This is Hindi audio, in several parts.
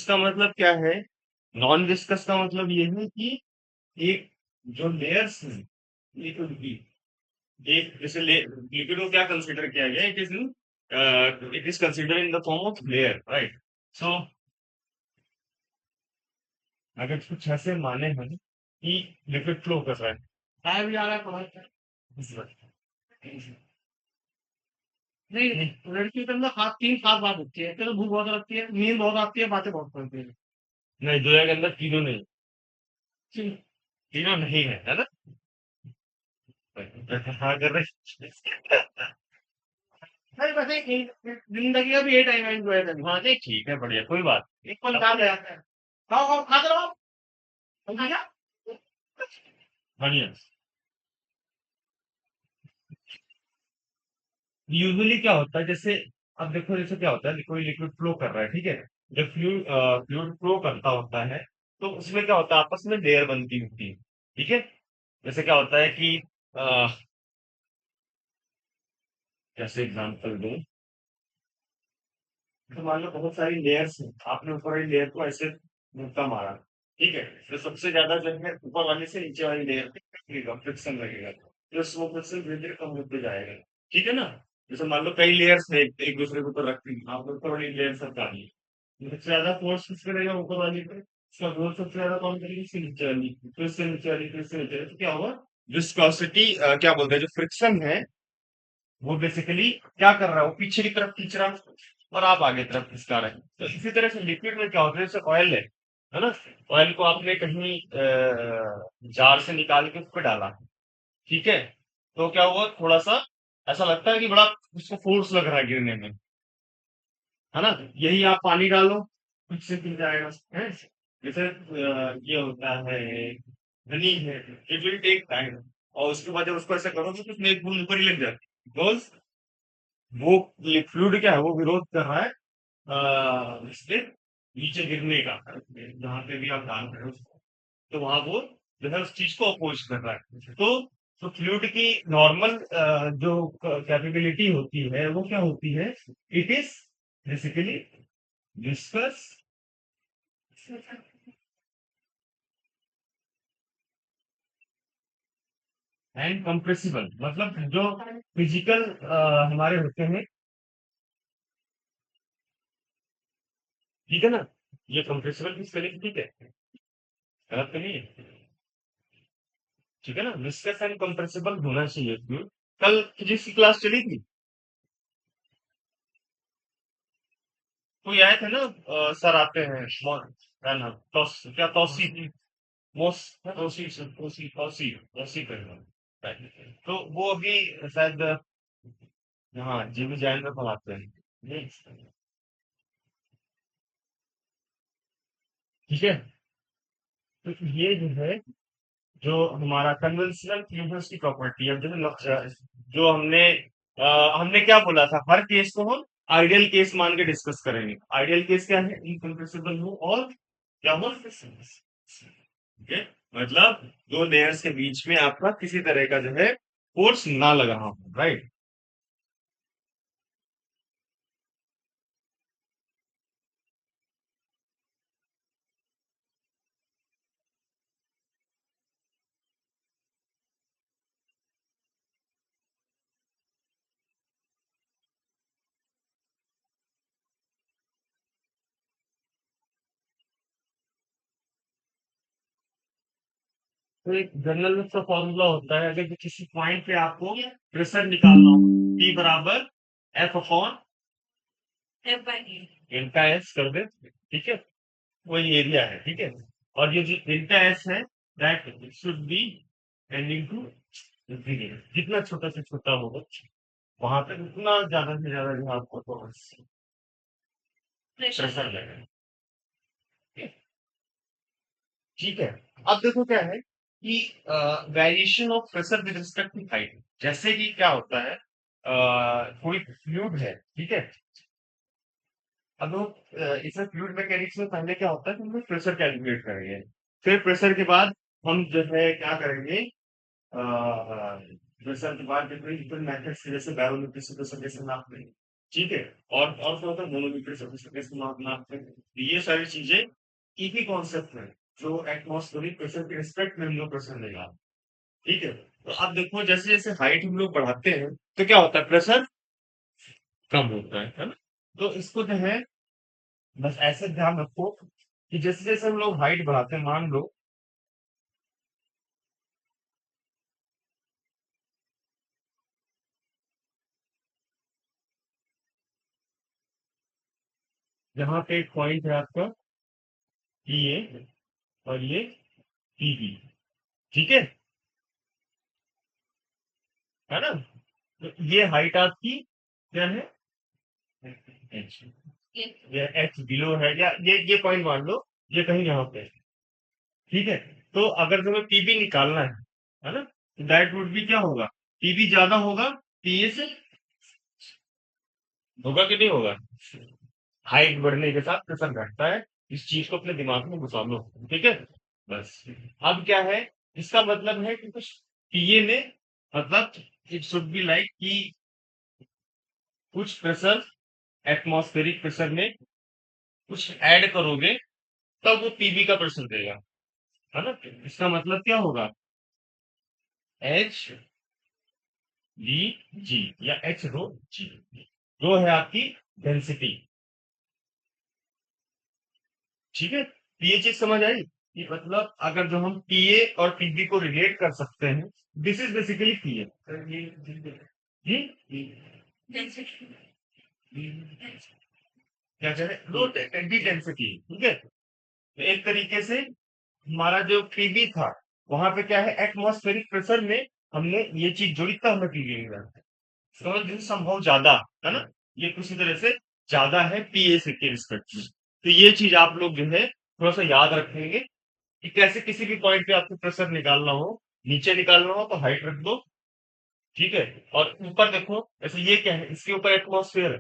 का मतलब क्या है? नॉन विस्कस का मतलब ये है कि एक जो लेयर्स है लिक्विड की, एक जैसे लिक्विड को क्या कंसीडर किया गया, it is consider in the form of layer, right? So अगर कुछ ऐसे माने हैं कि लिक्विड फ्लो कर रहा है, टाइम भी आ रहा है पढ़ा इस वक्त। नहीं नहीं, लड़की के अंदर हाथ तीन खास बात होती है, तो भूख बहुत लगती है, नींद बहुत आती है, बातें बहुत करती है। नहीं, दुनिया के अंदर तीनों नहीं। तीन- तीनों नहीं है ना? हाँ कर रहे। नहीं बस जिंदगी का भी ये टाइम एंजॉय करना, हाँ नहीं ठीक है, बढ़िया, कोई बात नहीं। एक पल काम जाता है। खाओ खाओ खाते रहो। बढ़िया। बढ़िया। यूजुअली क्या होता है, जैसे अब देखो, जैसे क्या होता है, कोई लिक्विड फ्लो कर रहा है, ठीक है? जब फ्लूइड फ्लो करता होता है, तो उसमें क्या होता है, आपस में लेयर बनती होती है, ठीक है? जैसे क्या होता है कि अ, जैसे एग्जांपल दूं, तो मान लो बहुत सारी लेयर्स हैं, आपने ऊपर वाली लेयर को ऐसे धक्का मारा, ठीक है? तो सबसे ज्यादा जो है ऊपर वाले से नीचे वाली लेयर पे लगेगा, फ्रिक्शन लगेगा, जो स्लो फ्रिक्शन धीरे धीरे कम होते जाएगा, ठीक है ना? जैसे मान लो कई लेयर्स है एक दूसरे के ऊपर रखती है, आपने ऊपर वाली लेयर सरका दी, सबसे ज्यादा फोर्स किस पे रहेगा? ऊपर वाली पे। इसका ग्रोथ सबसे ज्यादा कौन करेगी? इससे नीचे वाली, फिर इससे नीचे वाली, फिर इससे नीचे वाली, तो क्या होगा? विस्कोसिटी, क्या बोलते हैं, जो फ्रिक्शन है वो बेसिकली क्या कर रहा है, वो पीछे की तरफ खींच रहा है और आप आगे तरफ खिसका रहे हैं। तो इसी तरह से लिक्विड में क्या होता है, जैसे ऑयल है ना? ऑयल को आपने कहीं जार से निकाल के उस पर डाला, ठीक है? तो क्या हुआ, थोड़ा सा ऐसा लगता है कि बड़ा उसको फोर्स लग रहा है गिरने में, है ना? यही आप पानी डालो, कुछ से गिर जाएगा, है? जैसे ये होता है, हनी है, इट विल टेक टाइम, और उसके बाद जब उसको ऐसा करोगे तो उसमें एक बूंद ऊपर ही लग जाती है, बिकॉज वो फ्लूइड क्या है, वो विरोध कर रहा है इसके नीचे गिरने का, जहां पे भी आप डाल रहे हो उसको, तो वहां वो जो है उस चीज को अपोज कर रहा है। तो फ्लूइड की नॉर्मल जो कैपेबिलिटी होती है वो क्या होती है? It is basically viscous and compressible, मतलब जो फिजिकल हमारे होते हैं, ठीक है ना? ये कंप्रेसिबल की स्पेलिंग ठीक है, गलत तो नहीं है? ठीक है ना? विस्कस एंड कंप्रेसिबल होना चाहिए फ्लूइड। कल फिजिक्स की क्लास चली थी, कोई आए थे ना? सर आते हैं, क्या नाम, क्या तौसी, मोस तौसी तौसी तौसी तौसी करना, right। तो वो अभी शायद, हाँ, जीवी जैन में पढ़ाते हैं। हम्म, ठीक है। तो ये जो है, जो हमारा कन्वेंशनल फ्यूजन की प्रॉपर्टी है, जो हमने क्या बोला था, हर केस को हम आइडियल केस मान के डिस्कस करेंगे। आइडियल केस क्या है? इनकंप्रेसिबल हो और क्या हो, ठीक है? मतलब दो लेयर्स के बीच में आपका किसी तरह का जो है फोर्स ना लग रहा हो, राइट? तो एक जनरल में तो फॉर्मूला होता है, अगर किसी पॉइंट पे आपको प्रेशर निकालना हो, P बराबर F अपॉन डेल्टा एस कर दे, ठीक है? वही एरिया है, ठीक है? और ये जो डेल्टा एस है, that should be tending to zero, जितना छोटा से छोटा होगा वहां पे उतना ज्यादा से ज्यादा जो है आपको प्रेशर लगेगा, ठीक है? अब देखो क्या है कि variation of pressure with respect to height, जैसे कि क्या होता है, कोई फ्लूइड है, ठीक है? अब वो इसमें फ्लूइड मैकेनिक्स में पहले क्या होता है कि हम प्रेशर कैलकुलेट करेंगे, फिर प्रेशर के बाद हम जो है क्या करेंगे, प्रेशर के बाद डिफरेंट डिफरेंट मेथड से, जैसे बैरोमीटर से प्रेशर कैसे नापते हैं, ठीक है? और क्या होता है मोनोमीटर सरफेस का कैसे नापते हैं। तो ये सारी चीज़ें एक ही कॉन्सेप्ट है, जो एटमॉस्फेरिक प्रेशर के रिस्पेक्ट में हम लोग प्रेशर निकालते हैं, ठीक है? तो अब देखो जैसे-जैसे हाइट हम लोग बढ़ाते हैं, तो क्या होता है प्रेशर कम होता है ना? तो इसको जो है बस ऐसे ध्यान रखो कि जैसे-जैसे हम लोग हाइट बढ़ाते हैं, मान लो यहाँ पे एक पॉइंट है आपका पीए और ये पीबी, ठीक है ना? तो ये हाइट आपकी क्या है? एच। ये एच बिलो है या ये पॉइंट मान लो ये कहीं यहाँ पे है, ठीक है? तो अगर तुम्हें पीबी निकालना है ना? तो दैट वुड बी क्या होगा? पीबी ज्यादा होगा पीए से, होगा कि नहीं होगा? हाइट बढ़ने के साथ प्रेशर घटता है। इस चीज को अपने दिमाग में घुसा लो, ठीक है? बस अब क्या है, इसका मतलब है कि कुछ पीए में मतलब इट शुड बी लाइक कि कुछ प्रेशर एटमॉस्फेरिक प्रेशर में कुछ ऐड करोगे तब वो पीबी का प्रेशर देगा, है ना? इसका मतलब क्या होगा? एच वी जी या एच रो जी। रो है आपकी डेंसिटी, ठीक है? तो ये चीज समझ आई कि मतलब अगर जो हम पीए और पीबी को रिलेट कर सकते हैं, दिस इज बेसिकली पीए जी। क्या कह रहे हैं लो डी डेंसिटी, ठीक है? तो एक तरीके से हमारा जो पीबी था वहां पे क्या है एटमॉस्फेरिक प्रेशर में हमने ये चीज जोड़ी तब हमें पीबी मिला, इसका मतलब this संभव ज्यादा है ना, ये किसी तरह से ज्यादा है पीए से के रिस्पेक्ट में। तो ये चीज आप लोग जो है थोड़ा सा याद रखेंगे कि कैसे किसी भी पॉइंट पे आपको प्रेशर निकालना हो, नीचे निकालना हो तो हाइट रख दो, ठीक है? और ऊपर देखो ऐसे ये क्या है, इसके ऊपर एटमॉस्फेयर है,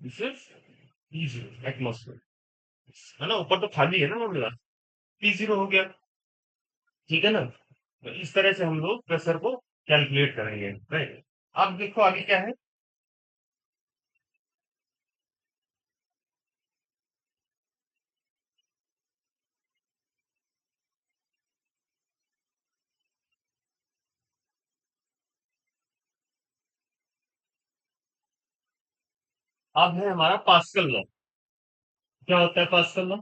दिस इज एटमॉस्फेयर, है ना? ऊपर तो खाली है ना मामला, पी जीरो हो गया, ठीक है ना? तो इस तरह से हम लोग प्रेशर को कैलकुलेट करेंगे, राइट? अब देखो आगे क्या है। अब है हमारा पास्कल लॉ। क्या होता है पास्कल लॉ?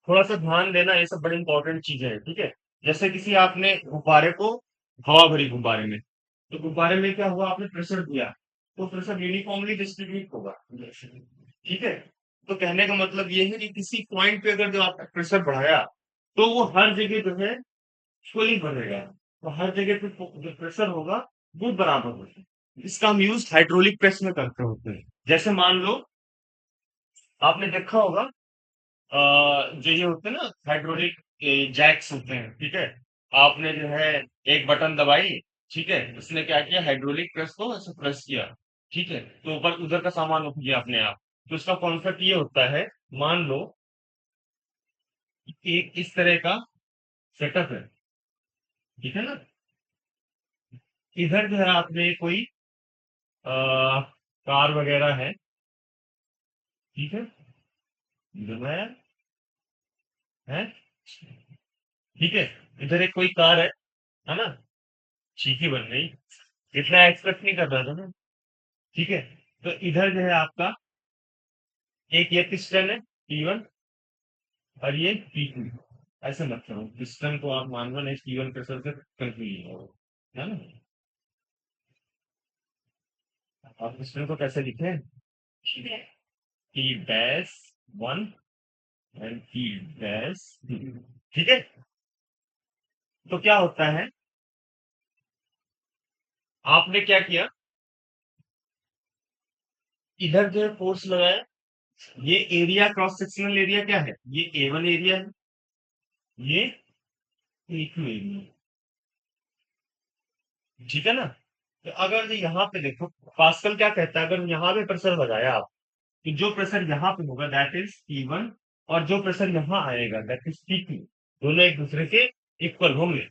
थोड़ा सा ध्यान देना, ये सब बड़ी इंपॉर्टेंट चीजें हैं, ठीक है? जैसे किसी आपने गुब्बारे को हवा भरी गुब्बारे में, तो गुब्बारे में क्या हुआ, आपने प्रेशर दिया तो प्रेशर यूनिफॉर्मली डिस्ट्रीब्यूट होगा, ठीक है? तो कहने का मतलब ये है कि किसी पॉइंट पे अगर जो आपने प्रेशर बढ़ाया तो वो हर जगह जो है इक्वली बढ़ेगा, तो हर जगह पे जो प्रेशर होगा वो बराबर होगा। इसका हम यूज हाइड्रोलिक प्रेस में करते होते हैं। जैसे मान लो आपने देखा होगा जो ये होते हैं ना हाइड्रोलिक जैक्स होते हैं, ठीक है? आपने जो है एक बटन दबाई, ठीक है? उसने क्या किया, हाइड्रोलिक प्रेस को ऐसे प्रेस किया, ठीक है? तो ऊपर उधर का सामान उठ गया अपने आप। तो उसका कॉन्सेप्ट ये होता है, मान लो कि एक इस तरह का सेटअप है, ठीक है ना? इधर जो है आपने कोई कार वगैरह है, ठीक है? दबाया है, ठीक है? इधर एक कोई कार है ना? चीखी बन गई, इतना एक्सपेक्ट नहीं कर रहा था ना, ठीक है? तो इधर जो है आपका एक ये पिस्टन है P1 और ये P2, ऐसे मत करो, पिस्टन को आप मान लो नहीं P1 प्रेशर से कंफ्यूज हो, है ना? आप पिस्टन को कैसे लिखे, P dash 1 and P dash 2, ठीक है? तो क्या होता है, आपने क्या किया, इधर जो है फोर्स लगाया, ये एरिया क्रॉस सेक्शनल एरिया क्या है, ये A1 एरिया है, ये A2 एरिया, ठीक है ना? तो अगर ये यहाँ पे देखो पास्कल क्या कहता है, अगर यहाँ पे प्रेशर लगाया आप तो जो प्रेशर यहाँ पे होगा दैट इज P1 और जो प्रेशर यहाँ आएगा दैट इज P2, दोनों एक दूसरे के इक्वल होंगे,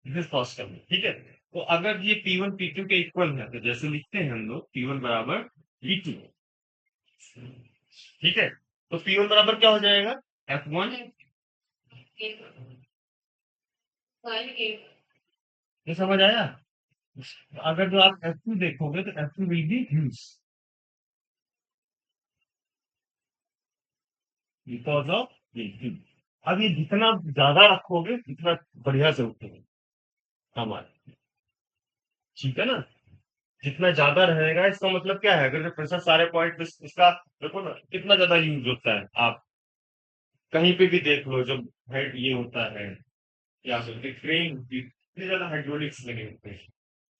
दिस पास्कल में, ठीक है? तो अगर ये P1 P2 के इक्वल है तो जैसे लिखते हैं हम लोग P1 बराबर P2, ठीक है। तो P1 बराबर क्या हो जाएगा, F1। ये समझ आया। अगर जो आप F2 देखोगे तो F2 will be huge because of ये। अब ये जितना ज्यादा रखोगे उतना बढ़िया से उठेगा हमारे, ठीक है ना। जितना ज्यादा रहेगा इसका मतलब क्या है, अगर जो प्रेशर सारे पॉइंट इसका देखो ना कितना ज्यादा यूज होता है, आप कहीं पे भी देख लो जब हेड ये होता है या फिर क्रेन की इतने ज्यादा हाइड्रोलिक्स लगे होते हैं।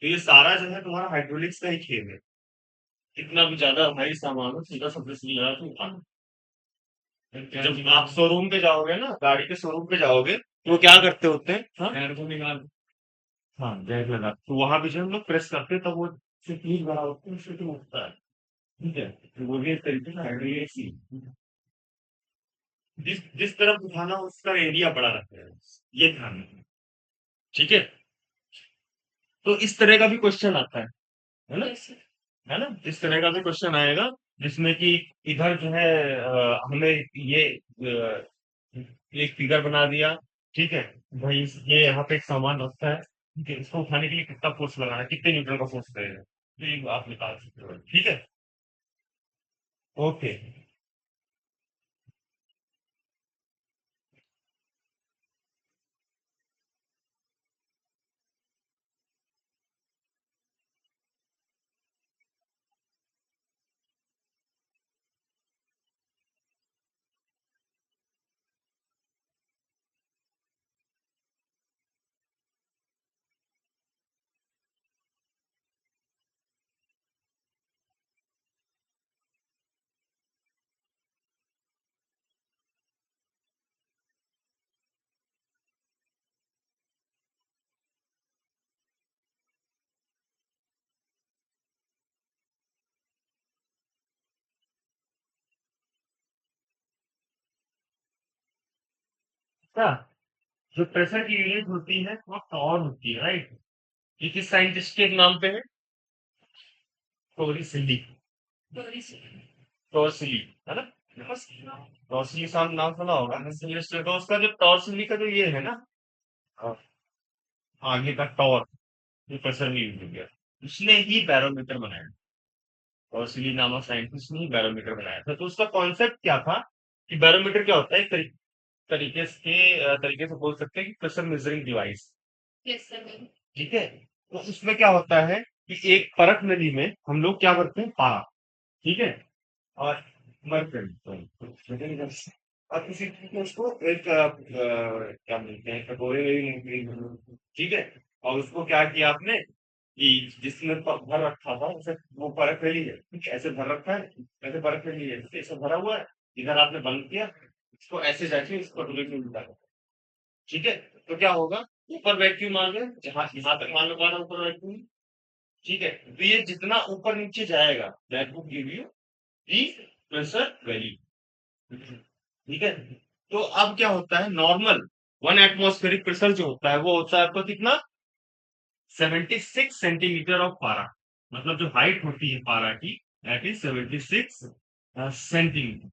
तो ये सारा जो है तुम्हारा हाइड्रोलिक्स का ही खेल है। कितना भी ज्यादा भारी सामान हो सीधा सबसे सीधा तो उठाना। जब आप शोरूम पे जाओगे ना, गाड़ी के शोरूम पे जाओगे तो वो क्या करते होते हैं, हाँ टायर को निकाल, हाँ जैक लगा तो वहां पे जो हम लोग प्रेस करते हैं तब वो से पीस बड़ा होता है उससे तो उठता है, ठीक है। तो वो भी एक तरीके से हाइड्रोलिक्स ही है। जिस जिस तरफ उठाना हो उसका एरिया बड़ा रखना है, ये ध्यान रखना, ठीक है। तो इस तरह का भी क्वेश्चन आता है ना, है ना। इस तरह का भी क्वेश्चन आएगा जिसमें कि इधर जो है हमें ये एक फिगर बना दिया, ठीक है। भाई ये यहाँ पे एक सामान रखता है, ठीक है, इसको उठाने के लिए कितना फोर्स लगाना है, कितने न्यूटन का फोर्स लगेगा, तो ये आप निकाल सकते हो, ठीक है। ओके। अच्छा, जो प्रेशर की यूनिट होती है वो टॉर होती है, राइट। ये किस साइंटिस्ट के नाम पे है, टोरिसिली, टॉर्सिली, है ना। टॉर्सिली साहब नाम सुना होगा, तो उसका जो टॉर्सिली का जो ये है ना, अ, आगे का टॉर जो प्रेशर में यूज हो गया, उसने ही बैरोमीटर बनाया। टॉर्सिली नामक साइंटिस्ट ने ही बैरोमीटर बनाया था। तो उसका कॉन्सेप्ट क्या था कि बैरोमीटर क्या होता है, एक तरीके से बोल सकते हैं कि प्रेशर मेजरिंग डिवाइस, ठीक है। तो उसमें क्या होता है कि एक परख नली में हम लोग क्या करते हैं, पारा, ठीक है, और मरकरी, और किसी चीज को उसको एक क्या बोलते हैं कटोरे में भी ठीक है। और उसको क्या किया आपने कि जिसमें भर रखा था उसे वो परख ले ली है, ठीक है, ऐसे भर रखा है, ऐसे परख ले ली है, ठीक है, ऐसे भरा हुआ है, इधर आपने बंद किया, इसको ऐसे जाके इस कटोरे में उल्टा कर, ठीक है। तो क्या होगा, ऊपर वैक्यूम आ गया, जहां यहाँ तक मान लो हमारा ऊपर वैक्यूम, ठीक है। तो ये जितना ऊपर नीचे जाएगा that would give you the pressure value, ठीक है। तो अब क्या होता है, नॉर्मल वन एटमॉस्फेरिक प्रेशर जो होता है वो होता है आपका कितना, 76 सेंटीमीटर ऑफ पारा, मतलब जो हाइट होती है पारा की दैट इज 76 सेंटीमीटर,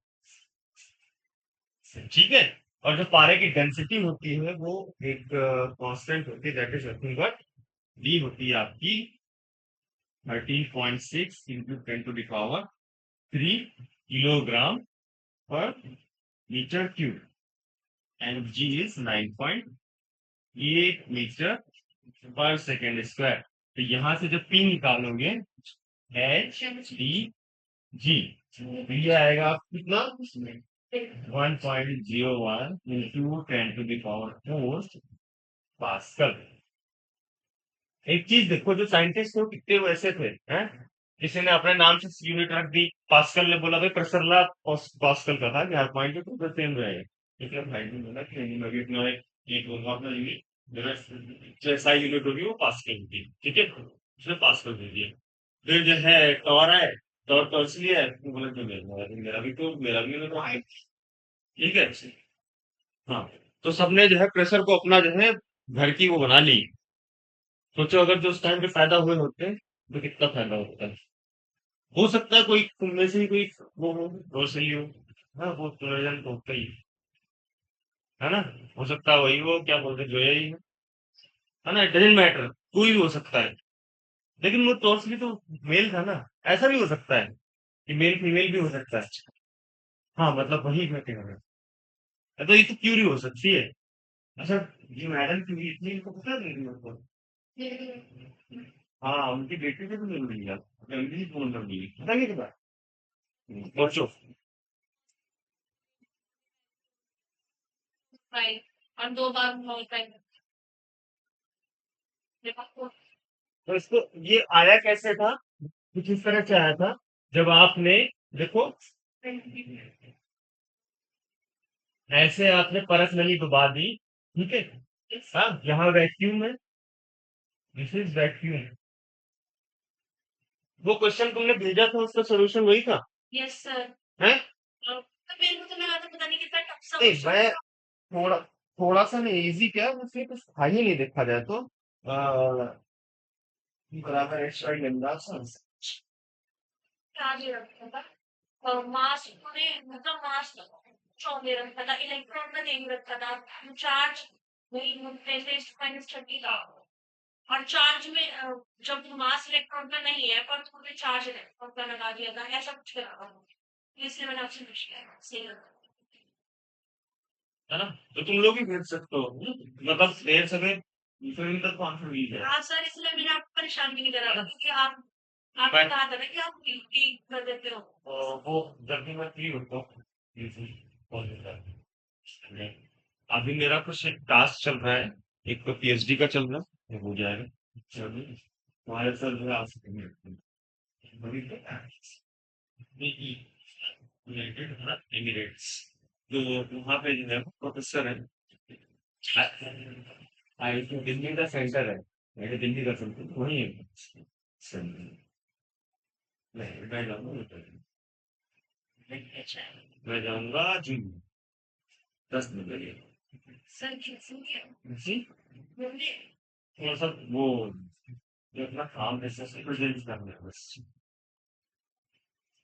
ठीक है। और जो पारे की डेंसिटी होती है वो एक कांस्टेंट होती है that is nothing but D होती है आपकी 13.6 into 10 to the power 3 kilogram पर metre cube, and G is 9.8 metre पर सेकेंड स्क्वायर। तो यहां से जब पी निकालोगे एच डी जी, तो ये आएगा आप कितना, 1.01 into 10 to the power 4 pascal. एक चीज देखो, जो साइंटिस्ट थे वो कितने वैसे थे, हैं। किसी ने अपने नाम से यूनिट रख दी, पास्कल ने बोला भाई प्रेशर ला, पास्कल का था कि हर पॉइंट पे तो सेम रहेगा, इसलिए भाई ने बोला कि नहीं मैं भी अपना एक होगा अपना यूनिट, मेरा जो एसआई यूनिट होगी वो पास्कल होगी, ठीक है, उसने पास्कल दे दिया। फिर जो है टॉर है, टॉर तो इसलिए है तो बोले तो मेरा भी तो हाइट, ठीक है। हाँ, तो सबने जो है प्रेशर को अपना जो है घर की वो बना ली, सोचो अगर जो उस टाइम पे पैदा हुए होते तो कितना फायदा होता है। हो सकता है कोई तुम में से ही कोई वो हो, रोसली हो। हाँ, वो पुनर्जन्म तो होता ही है ना। हो सकता है वही हो, क्या बोलते हैं, जोया ही है ना। इट डजेंट मैटर, कोई भी हो सकता है। लेकिन वो टॉर्चली तो मेल था ना। ऐसा भी हो सकता है कि मेल फीमेल भी हो सकता है। हाँ, मतलब वही मैं कह रहा हूँ। तो ये तो क्यूरी हो सकती है। अच्छा, ये मैडम क्यूरी इतनी इनको पता नहीं मेरे को। हाँ, उनकी बेटी से भी मिल रही है। उनकी भी फोन कर दी पता नहीं क्या। सोचो। और 2 बार टाइम तो इसको ये आया कैसे था, कुछ इस तरह से आया था। जब आपने देखो, ऐसे आपने परत नली डुबा दी, ठीक है। हाँ, यहाँ वैक्यूम है, दिस इज वैक्यूम। वो क्वेश्चन तुमने भेजा था उसका सॉल्यूशन वही था। Yes sir. है। तो मेरे को तो लगा था पता नहीं कितना टफ सा नहीं, क्वेश्चन मैं होगा। थोड़ा थोड़ा सा ना इजी क्या है, उसमें कुछ था ही नहीं देखा जाए तो। बराबर एक्स वाई लैम्डा सा। चार्ज ही रखा था और मास पूरे मतलब मास दे रखा था, इलेक्ट्रॉन का नहीं रखा था। चार्ज वही 10⁻³ था। और चार्ज में जब मास इलेक्ट्रॉन का नहीं है पर तुमने चार्ज इलेक्ट्रॉन का लगा दिया था, ऐसा कुछ करा था। इसलिए मैंने आपसे पूछ लिया सही लगा। है ना। तो तुम लोग भी भेज सकते हो, मतलब देर सवेर फिर तक कॉन्फिडेंस है। हाँ सर, इसलिए मैंने आपको परेशान भी नहीं करा है था ना। क्योंकि आपने मैं कहा था ना कि आप ड्यूटी कर देते हो। वो जब भी मैं फ्री होता हूँ usually कॉल करता हूँ। अभी मेरा कुछ एक टास्क चल रहा है, एक तो पीएचडी का चल रहा है, ये हो जाएगा। चलिए, हमारे सर जो है आप अभी तो यूनाइटेड अरब एमिरेट्स, तो वहाँ पे जो है प्रोफेसर है। आई थिंक दिल्ली का सेंटर है, मेरे दिल्ली का सेंटर वही है। सेंटर मैं जाऊंगा, मैं जाऊंगा जून 10 दिन के लिए। सर कैसे जी, थोड़ा सा वो जो अपना काम है से प्रेजेंट करना है बस।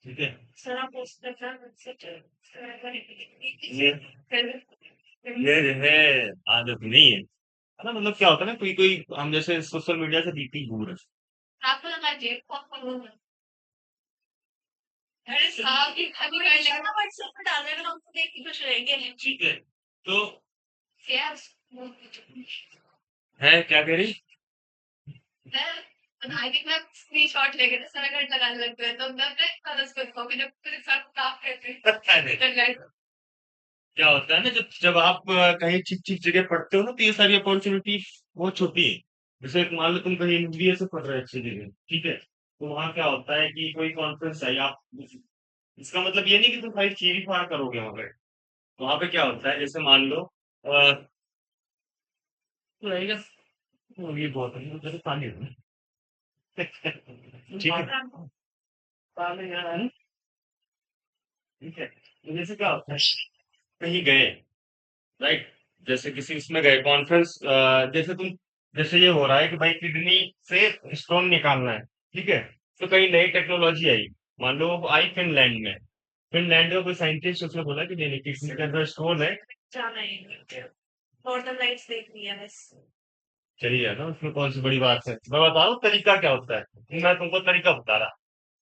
ठीक है। सर आप उस तरह से ये ये जो है आदत नहीं है ना। मतलब क्या होता है ना, कोई कोई हम जैसे सोशल मीडिया से डीपी दूर है। आपको लगा जेब कौन अरे साहब की अभी कर लेना व्हाट्सएप पे डाल देना, हम देख के खुश रहेंगे। ठीक है। तो यस है क्या कह रही। मैं आई थिंक मैं स्क्रीनशॉट लेके ना सारा घर लगाने लग गया तो मैं अपने कलर्स को कॉपी जब मेरे साथ काम करते अरे, इंटरनेट। क्या होता है ना, जब जब आप कहीं ठीक ठीक जगह पढ़ते हो ना, तो ये सारी अपॉर्चुनिटी बहुत छोटी है। जैसे मान लो तुम कहीं एमबीए से पढ़ रहे हो अच्छी जगह, ठीक है, तो वहाँ क्या होता है कि कोई कॉन्फ्रेंस है आप, इसका मतलब ये नहीं कि तुम खाली चीरी फाड़ करोगे वहां पे। वहां पे क्या होता है, जैसे मान लो रहेगा, तो ये बहुत है, मुझे तो पानी दो। ठीक है। पानी यहाँ है, ठीक है। तो जैसे क्या होता है, कहीं गए, राइट, जैसे किसी इसमें गए कॉन्फ्रेंस, जैसे तुम, जैसे ये हो रहा है कि भाई किडनी से स्टोन निकालना है, ठीक है। तो कहीं नई टेक्नोलॉजी आई, मान लो वो आई फिनलैंड में। फिनलैंड का कोई साइंटिस्ट उसने बोला कि नहीं नहीं, किडनी के अंदर स्टोन है। जाना है नॉर्दर्न लाइट्स देखनी है बस। चलिए ना, उसमें कौन सी बड़ी बात है, मैं बता रहा हूँ तरीका क्या होता है, मैं तुमको तरीका बता रहा।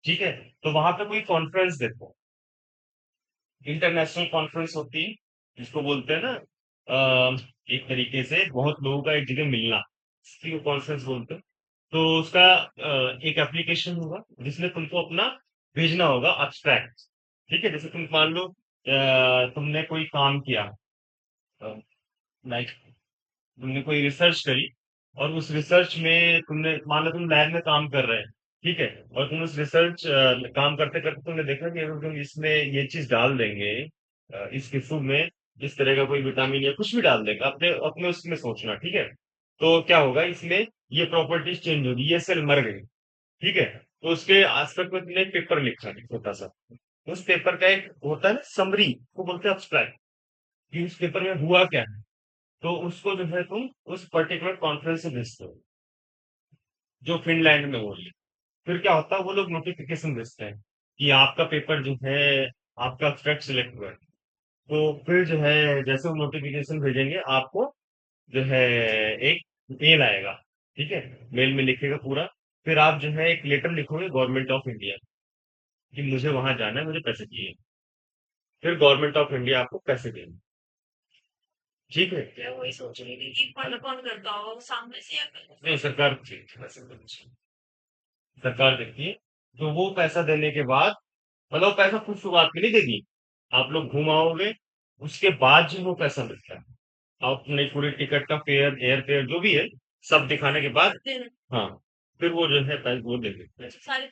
ठीक है। तो वहां पे कोई कॉन्फ्रेंस देखो, इंटरनेशनल कॉन्फ्रेंस होती है, जिसको बोलते हैं ना, एक तरीके से बहुत लोगों का एक जगह मिलना, इसको कॉन्फ्रेंस बोलते हैं। तो उसका एक एप्लीकेशन होगा जिसमें तुमको अपना भेजना होगा अब्स्ट्रैक्ट। ठीक है, जैसे तुम मान लो तुमने कोई काम किया, लाइक तुमने कोई रिसर्च करी, और उस रिसर्च में तुमने मान लो तुम लैब में काम कर रहे हैं, ठीक है, और तुम उस रिसर्च काम करते करते तुमने देखा कि अगर तुम इसमें ये चीज डाल देंगे, इस टिश्यू में इस तरह का कोई विटामिन या कुछ भी डाल देगा, अपने अपने उसमें सोचना, ठीक है। तो क्या होगा इसमें, ये प्रॉपर्टीज चेंज होगी, ये सेल मर गई, ठीक है। तो उसके आसपास में तुमने एक पेपर लिखा है छोटा सा। उस पेपर का एक होता है ना समरी, को बोलते हैं अब्स्ट्रैक्ट, कि उस पेपर में हुआ क्या है। तो उसको जो है तुम उस पर्टिकुलर कॉन्फ्रेंस से भेजते हो। जो फिनलैंड में हो रही है। फिर क्या होता है, वो लोग नोटिफिकेशन भेजते हैं कि आपका पेपर जो है, आपका ट्रैक सिलेक्ट हुआ है। तो फिर जो है जैसे वो नोटिफिकेशन भेजेंगे आपको, जो है एक मेल आएगा। ठीक है, मेल में लिखेगा पूरा। फिर आप जो है एक लेटर लिखोगे गवर्नमेंट ऑफ इंडिया कि मुझे वहां जाना है, मुझे पैसे चाहिए। फिर गवर्नमेंट ऑफ इंडिया आपको पैसे देंगे। ठीक है। मैं वही सोच रही थी कि है ना? फंड कौन करता होगा, सामने से या कर। नहीं, सरकार देती है पैसे तो कुछ। सरकार देती है। तो वो पैसा देने के बाद, मतलब वो पैसा खुद शुरुआत में नहीं देगी, आप लोग घूम आओगे, उसके बाद जो वो पैसा मिलता है। आप अपनी पूरी टिकट का फेयर, एयर फेयर जो भी है, सब दिखाने के बाद, दिन हाँ, फिर वो जो है वो दे देते हैं। अच्छा सारे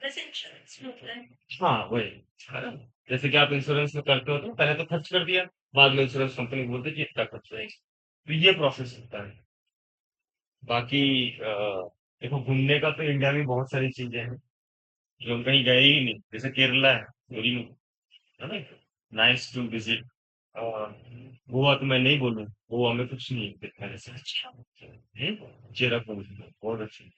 वैसे इंश्योरेंस में होता है। हाँ, वही है ना? जैसे कि आप इंश्योरेंस में करते हो तो पहले तो खर्च कर दिया, बाद में इंश्योरेंस कंपनी बोलती है कि इतना खर्च रहेगा। तो ये प्रोसेस होता है। बाकी देखो, घूमने का तो इंडिया में बहुत सारी चीजें हैं जो हम कहीं गए ही नहीं, जैसे केरला है, कोरिन, है ना, नाइस टू विजिट। गोवा तो मैं नहीं बोलूँ, गोवा में कुछ नहीं देखा जैसे। अच्छा चेरापूंजी बहुत अच्छी।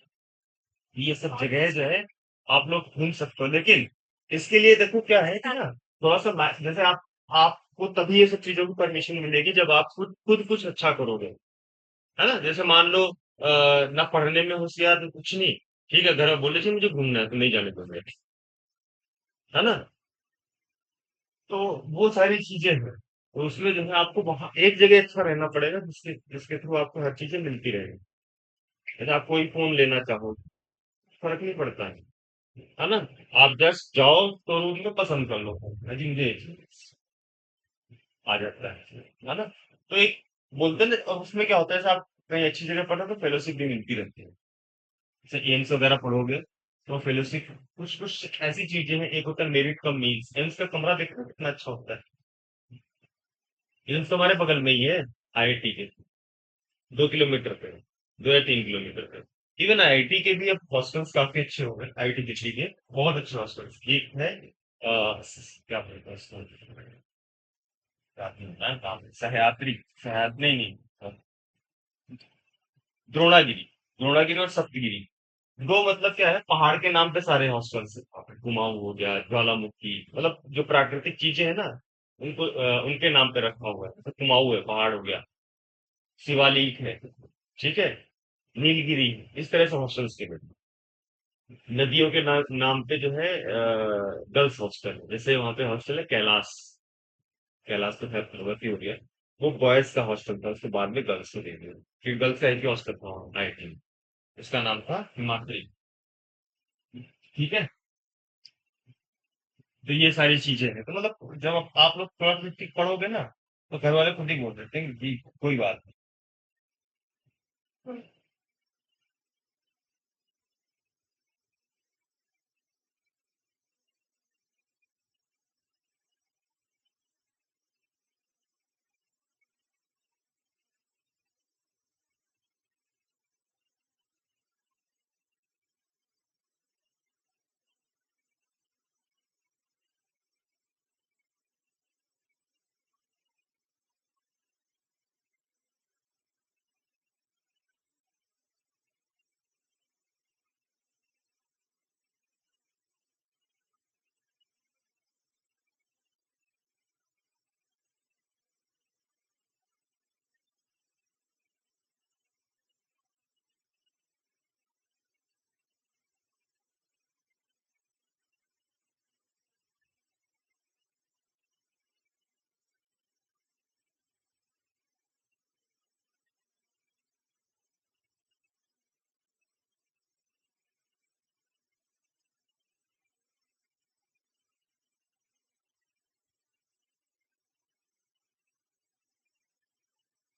ये सब और जगह जो है आप लोग घूम सकते हो, लेकिन इसके लिए देखो क्या है कि ना, थोड़ा सा जैसे आपको तभी ये सब चीजों की परमिशन मिलेगी जब आप खुद खुद कुछ अच्छा करोगे। है ना? जैसे मान लो ना पढ़ने में होशियार ना कुछ नहीं, ठीक है, घर में बोले थे मुझे घूमना है तो नहीं जाने दोगे, है ना? तो वो सारी चीजें हैं, तो उसमें जो है आपको वहां एक जगह अच्छा रहना पड़ेगा जिसके जिसके थ्रू आपको हर चीजें मिलती रहेगी। जैसे आप कोई फोन लेना चाहो, फर्क नहीं पड़ता है ना? आप जस्ट जाओ शोरूम में पसंद कर लो फोन, हाँ जी मुझे ये चाहिए, आ जाता है ना? तो एक बोलते हैं ना, और उसमें क्या होता है, जैसे आप कहीं अच्छी जगह पढ़ो तो फेलोशिप भी मिलती रहती है। जैसे एम्स वगैरह पढ़ोगे तो फेलोशिप, कुछ कुछ ऐसी चीजें हैं। एक होता है मेरिट कम मीन्स, एम्स का कमरा देखना कितना अच्छा होता है। एम्स तो हमारे बगल में ही है, आईआईटी के 2 किलोमीटर पे, 2 या 3 किलोमीटर पे। इवन आईआईटी के भी अब हॉस्टल्स काफी अच्छे हो गए, आईआईटी दिल्ली के बहुत अच्छे हॉस्टल्स। एक है क्या बोलते हैं उसको, सह्याद्री, सह्याद्री नहीं नहीं, द्रोणागिरी, द्रोणागिरी और सप्तगिरी। दो मतलब क्या है, पहाड़ के नाम पे सारे हॉस्टल्स है वहाँ पे। कुमाऊं हो गया, ज्वालामुखी, मतलब जो प्राकृतिक चीजें है ना, उनको उनके नाम पे रखा हुआ है। जैसे कुमाऊं है, पहाड़ हो गया, शिवालिक है, ठीक है, नीलगिरी, इस तरह से हॉस्टल्स के बेटे। नदियों के नाम पे जो है गर्ल्स हॉस्टल है। जैसे वहाँ पे हॉस्टल है कैलाश, कैलाश तो खैर पर्वत ही हो गया, वो बॉयज का हॉस्टल था, उसके बाद में गर्ल्स को दे दिया। फिर गर्ल्स का एक ही हॉस्टल था आईआईटी में, उसका नाम था हिमाद्री। ठीक है, तो ये सारी चीजें हैं। तो मतलब जब आप लोग प्रॉपर्टी पढ़ोगे ना, तो घर वाले खुद ही बोल देते हैं कि कोई बात है।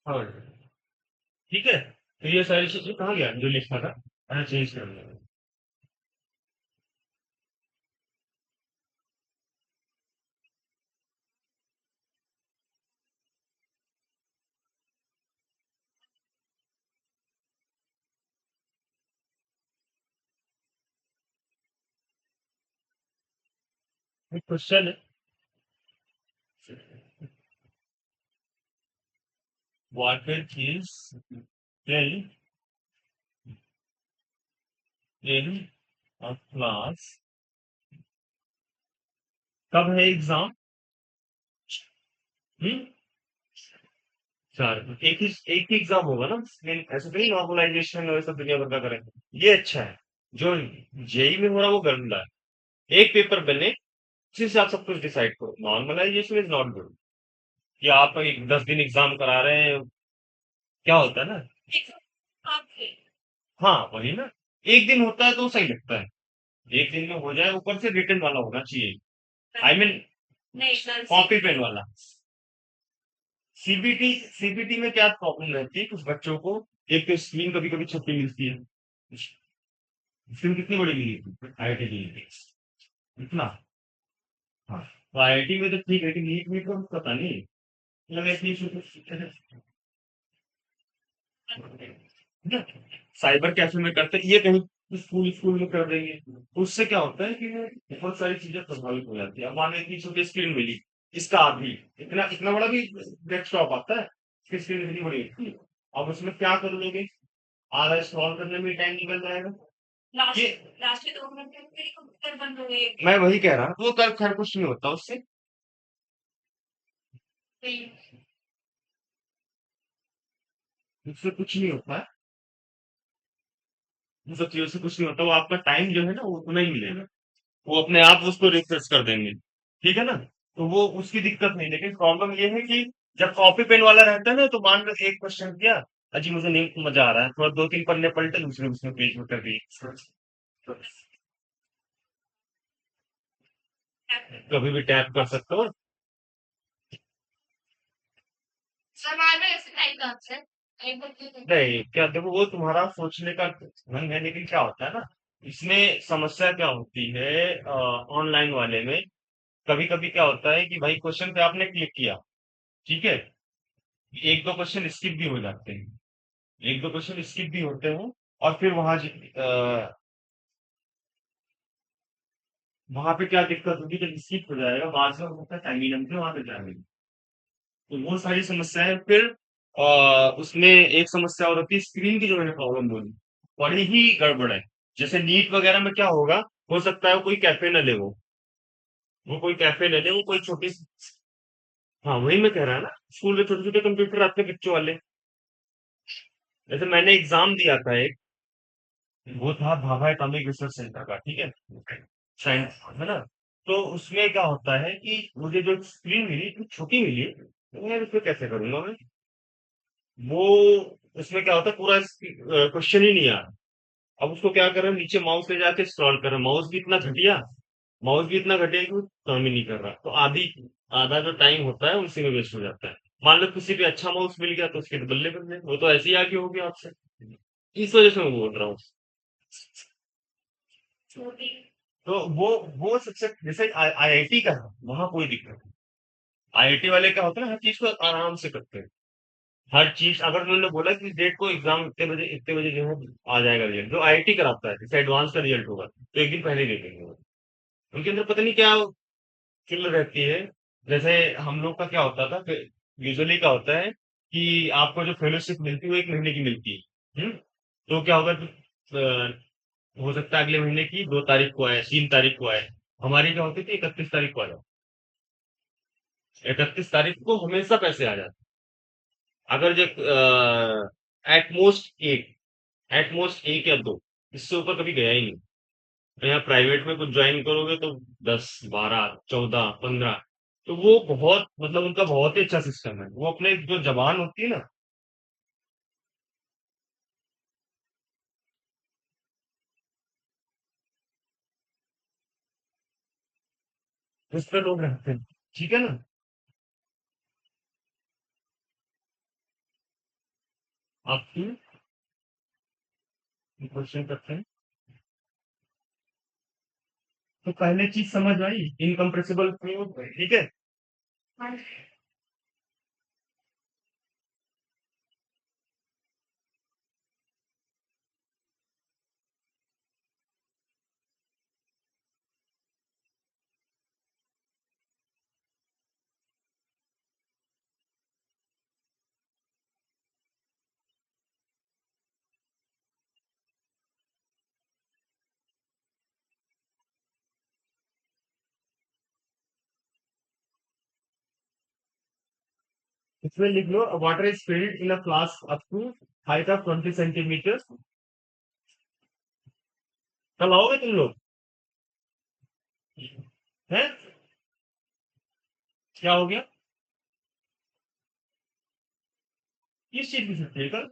हाँ, ठीक है, तो ये सारी चीजें कहाँ गया जो लिखा था, मैंने चेंज कर दिया। क्वेश्चन है, water is tell in class कब है एग्जाम? हम्म। चार एक ही एग्जाम होगा ना, ऐसे तो नहीं नॉर्मलाइजेशन और सब दुनिया भर का करेंगे। ये अच्छा है। जो जेई में हो रहा है वो गंदा है। एक पेपर बने, उसी से आप सब कुछ डिसाइड करो। नॉर्मलाइजेशन इज नॉट गुड कि आप एक 10 दिन एग्जाम करा रहे हैं। क्या होता है ना। आपके हाँ वही ना। एक दिन होता है तो सही लगता है। एक दिन में हो जाए, ऊपर से रिटर्न वाला होना चाहिए। आई मीन नहीं सर कॉपी पेन वाला। सीबीटी सीबीटी में क्या प्रॉब्लम रहती है कुछ बच्चों को। एक तो स्क्रीन कभी कभी छोटी मिलती है। स्क्रीन कितनी बड़ी मिली थी आईआईटी की? इतना। हाँ। तो आईआईटी में तो ठीक है कि नीट में तो पता नहीं लगे इतनी छोटी। साइबर कैफे में करते हैं, ये कहीं स्कूल स्कूल में कर देंगे। उससे क्या होता है कि बहुत सारी चीजें प्रभावित हो जाती है। अब मान लो इतनी छोटी स्क्रीन मिली, इसका आदमी इतना इतना बड़ा भी डेस्कटॉप आता है, इसकी स्क्रीन इतनी बड़ी होती है। अब उसमें क्या कर लोगे? आधा स्क्रॉल करने में टाइम निकल जाएगा। ये लास्ट लास्ट के 2 घंटे में मेरी कंप्यूटर बंद हो गई। मैं वही कह रहा हूँ, वो कर खैर कुछ नहीं होता उससे। नहीं, उससे कुछ नहीं होता है। उन सब चीजों से कुछ नहीं होता। वो आपका टाइम जो है ना वो उतना ही मिलेगा। वो अपने आप उसको रिफ्रेश कर देंगे। ठीक है ना। तो वो उसकी दिक्कत नहीं, लेकिन प्रॉब्लम ये है कि जब कॉपी पेन वाला रहता है ना, तो मान लो एक क्वेश्चन किया, अजी मुझे नहीं मजा आ रहा है, थोड़ा 2-3 पन्ने पलटे दूसरे उसमें पेज में कर दिए। कभी भी टैप कर सकते हो। सर बाद में ऐसे टाइप का आंसर एक बार नहीं क्या, देखो वो तुम्हारा सोचने का ढंग है, लेकिन क्या होता है ना, इसमें समस्या क्या होती है ऑनलाइन वाले में। कभी कभी क्या होता है कि भाई क्वेश्चन पे आपने क्लिक किया, ठीक है, एक दो क्वेश्चन स्किप भी हो जाते हैं। एक दो क्वेश्चन स्किप भी होते हैं। और फिर वहां पे क्या दिक्कत होगी, जब स्किप हो जाएगा बाद में होता है टाइम ही लंबी वहां पे जाएंगे। तो वो सारी समस्याएं फिर उसमें एक समस्या और होती है, स्क्रीन की जो मैंने प्रॉब्लम बोली, बड़ी ही गड़बड़ है। जैसे नीट वगैरह में क्या होगा, हो सकता है वो कोई कैफे न ले, वो कोई कैफे ले ले, वो कोई छोटी हाँ वही मैं कह रहा है ना, स्कूल में छोटे छोटे कंप्यूटर आते हैं बच्चों वाले। जैसे मैंने एग्जाम दिया था एक, वो था भाभा एटॉमिक रिसर्च सेंटर का, ठीक है, साइंस है ना। तो उसमें क्या होता है कि मुझे जो स्क्रीन मिली इतनी छोटी मिली, तो यार उसको कैसे करूंगा मैं। वो उसमें क्या होता है, पूरा क्वेश्चन ही नहीं आ रहा। अब उसको क्या कर रहे हैं, नीचे माउस ले जाके स्क्रॉल कर रहे हैं, माउस भी इतना घटिया कि वो काम ही नहीं कर रहा। तो आधा जो टाइम होता है उसी में वेस्ट हो जाता है। मान लो किसी पे अच्छा माउस मिल गया तो उसके तो बल्ले बल्ले, वो तो ऐसे ही आगे हो गया आपसे। इस वजह से मैं बोल रहा हूँ। छोटी तो वो सबसे, जैसे आईआईटी का है वहां कोई दिक्कत नहीं। आईआईटी वाले क्या होता है ना, हर चीज को आराम से करते हैं। हर चीज अगर उन्होंने बोला कि डेट को एग्जाम इतने बजे जो है आ जाएगा रिजल्ट, जो आईआईटी कराता है जैसे एडवांस का रिजल्ट होगा तो एक दिन पहले ही दे देंगे वो। उनके अंदर पता नहीं क्या चिल्ल रहती है। जैसे हम लोग का क्या होता था, यूजुअली क्या होता है कि आपको जो फेलोशिप मिलती है वो 1 महीने की मिलती है। तो क्या होगा, हो सकता है अगले महीने की 2 तारीख को आए, 3 तारीख को आए। हमारी क्या होती थी, 31 तारीख को आ जाती। 31 तारीख को हमेशा पैसे आ जाते। अगर जो एटमोस्ट एक या दो, इससे ऊपर कभी गया ही नहीं। तो यहाँ प्राइवेट में कुछ ज्वाइन करोगे तो 10, 12, 14, 15। तो वो बहुत मतलब उनका बहुत ही अच्छा सिस्टम है, वो अपने जो जबान होती है ना, उस पर लोग रहते हैं। ठीक है ना। आपकी क्वेश्चन करते हैं। तो पहले चीज समझ आई, इनकम्प्रेसिबल फ्लूइड, ठीक है। इसमें लिख लो water is filled in a flask up to height of 20 centimetre. कल आओगे तुम लोग? हैं? क्या हो गया? किस चीज की छुट्टी है कल?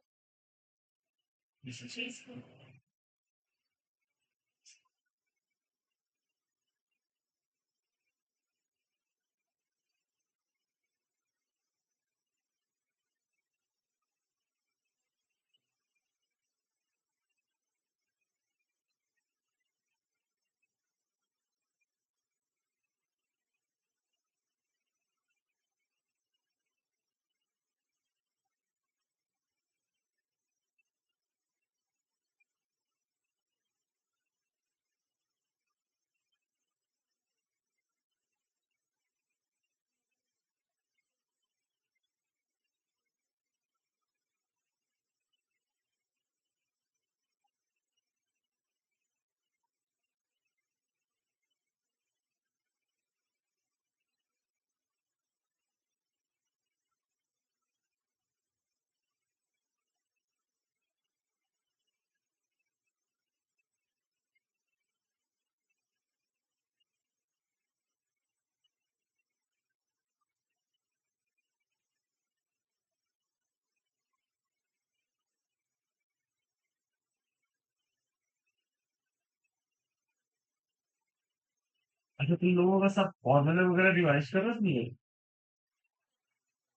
अच्छा, तुम लोगों का सब फॉर्मूले वगैरह रिवाइज कर रहे नहीं है?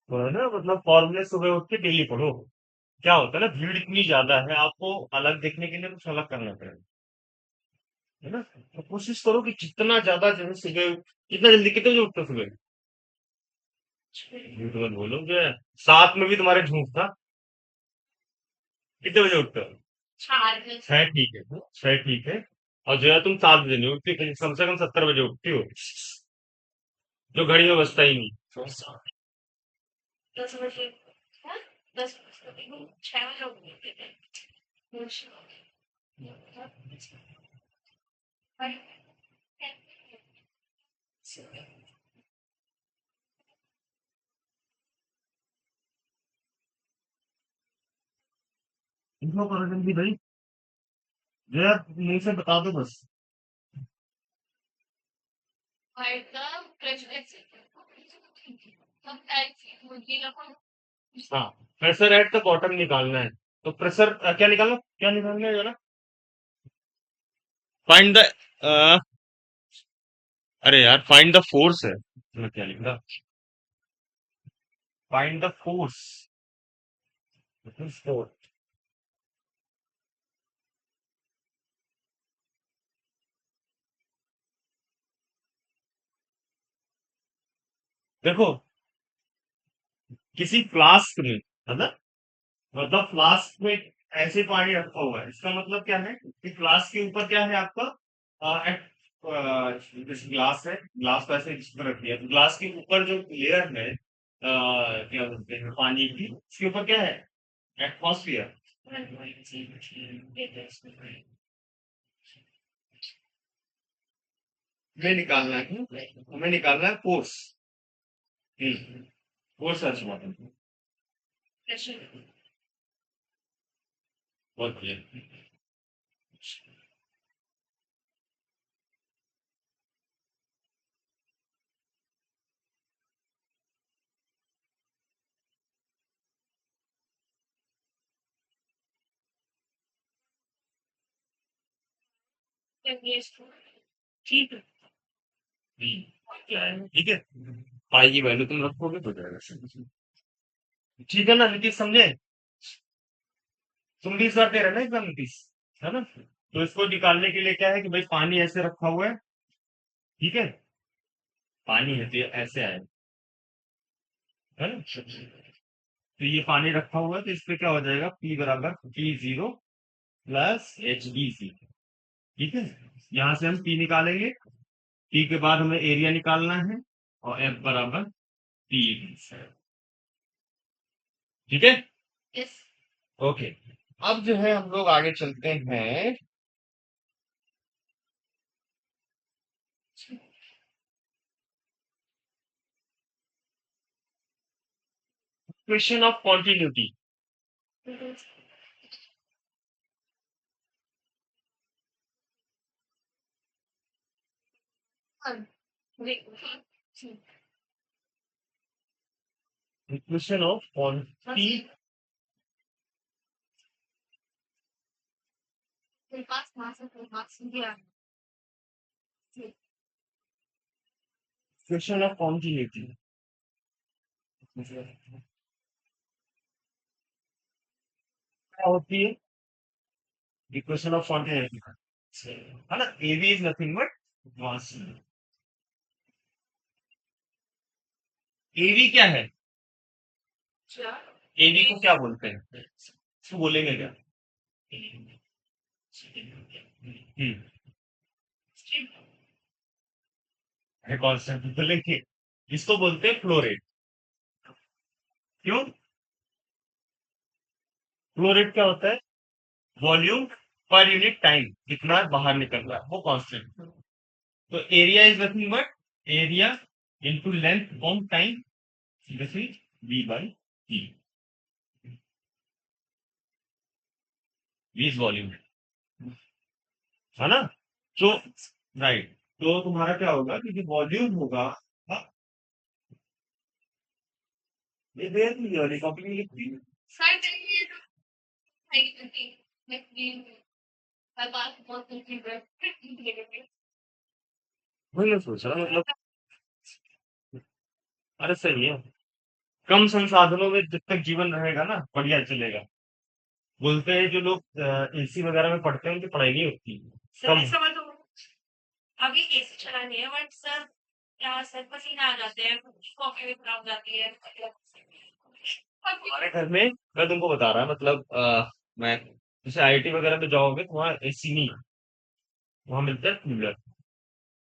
तो है ना, मतलब फॉर्मूले सुबह उठ के डेली पढ़ो। क्या होता है ना, भीड़ इतनी ज्यादा है, आपको अलग देखने के लिए कुछ अलग करना पड़ेगा। है ना? तो कोशिश करो कि जितना ज्यादा जो है सुबह, कितना जल्दी, कितने बजे उठते हो सुबह? झूठ मत बोलो जो है, साथ में भी तुम्हारे झूठ था। कितने बजे उठते हो? 4 बजे। छह ठीक है, छह ठीक है। और जो है तुम 7 बजे नहीं उठती, कम से कम 70 बजे उठती हो, जो घड़ी में बजता ही नहीं। 10 बजे। हाँ? 10 बजे 6 बजे उठते थे। इनको करो जल्दी भाई, जो है मुंह से बता दो बस। हाँ, प्रेशर एट द बॉटम निकालना है। तो प्रेशर क्या निकालना, क्या निकालना है जरा? फाइंड द, अरे यार, फाइंड द फोर्स है, मैं क्या लिख रहा? Find the force. देखो, किसी फ्लास्क में, है ना, मतलब फ्लास्क में ऐसे पानी रखा हुआ है, इसका मतलब क्या है कि फ्लास्क के ऊपर क्या है आपका, जैसे ग्लास है, ग्लास को ऐसे इस पर रख दिया, तो ग्लास के ऊपर जो लेयर है, क्या बोलते हैं, पानी की, उसके ऊपर क्या है? एटमॉस्फियर। हमें निकालना है, हमें निकालना है फोर्स। फोर्स है बहुत बढ़िया। ठीक है। क्या है, ठीक है, आएगी वैल्यू, तुम रखोगे तो जाएगा। ठीक है ना नीतीश, समझे? तुम भी इस बार दे रहे ना एग्जाम नीतीश, है ना? तो इसको निकालने के लिए क्या है कि भाई पानी ऐसे रखा हुआ है, ठीक है, पानी है तो ये ऐसे आए, है ना? तो ये पानी रखा हुआ है, तो इस पे क्या हो जाएगा, P बराबर P0 प्लस HBC। ठीक है, यहाँ से हम P निकालेंगे, P के बाद हमें एरिया निकालना है, और F बराबर P। ठीक है, Yes. ओके। अब जो है हम लोग आगे चलते हैं। Question of continuity. Question of quantity. Question of continuity क्या होती है? इक्वेशन ऑफ कॉन्टिन्यूटी है ना, एवी इज नथिंग बट मास। एवी क्या है? एवी को क्या बोलते हैं? इसको बोलेंगे क्या? हम्म, है कांस्टेंट बोलेंगे। इसको बोलते हैं फ्लो रेट। क्यों? फ्लो रेट क्या होता है? वॉल्यूम पर यूनिट टाइम कितना बाहर निकल रहा है वो कांस्टेंट। तो area is nothing but area into length on time, this is V by T. V is volume, है ना? तो राइट, तो तुम्हारा क्या होगा कि जो वॉल्यूम होगा। हाँ, ये दे दी वाली कॉपी में लिखती है। वही मैं सोच रहा मतलब। अरे सही है। कम संसाधनों में जब तक जीवन रहेगा ना बढ़िया चलेगा। बोलते हैं जो लोग एसी वगैरह में पढ़ते हैं उनकी पढ़ाई नहीं होती। सर कम। ऐसा मत हो, अभी एसी चलानी है बट सर यहाँ सर पसीना आ जाते हैं, कॉफी भी खराब जाती है। हमारे घर में मैं तुमको बता रहा मतलब मैं जैसे आईआईटी वगैरह में जाओगे तो वहाँ एसी नहीं, वहाँ मिलता है कूलर।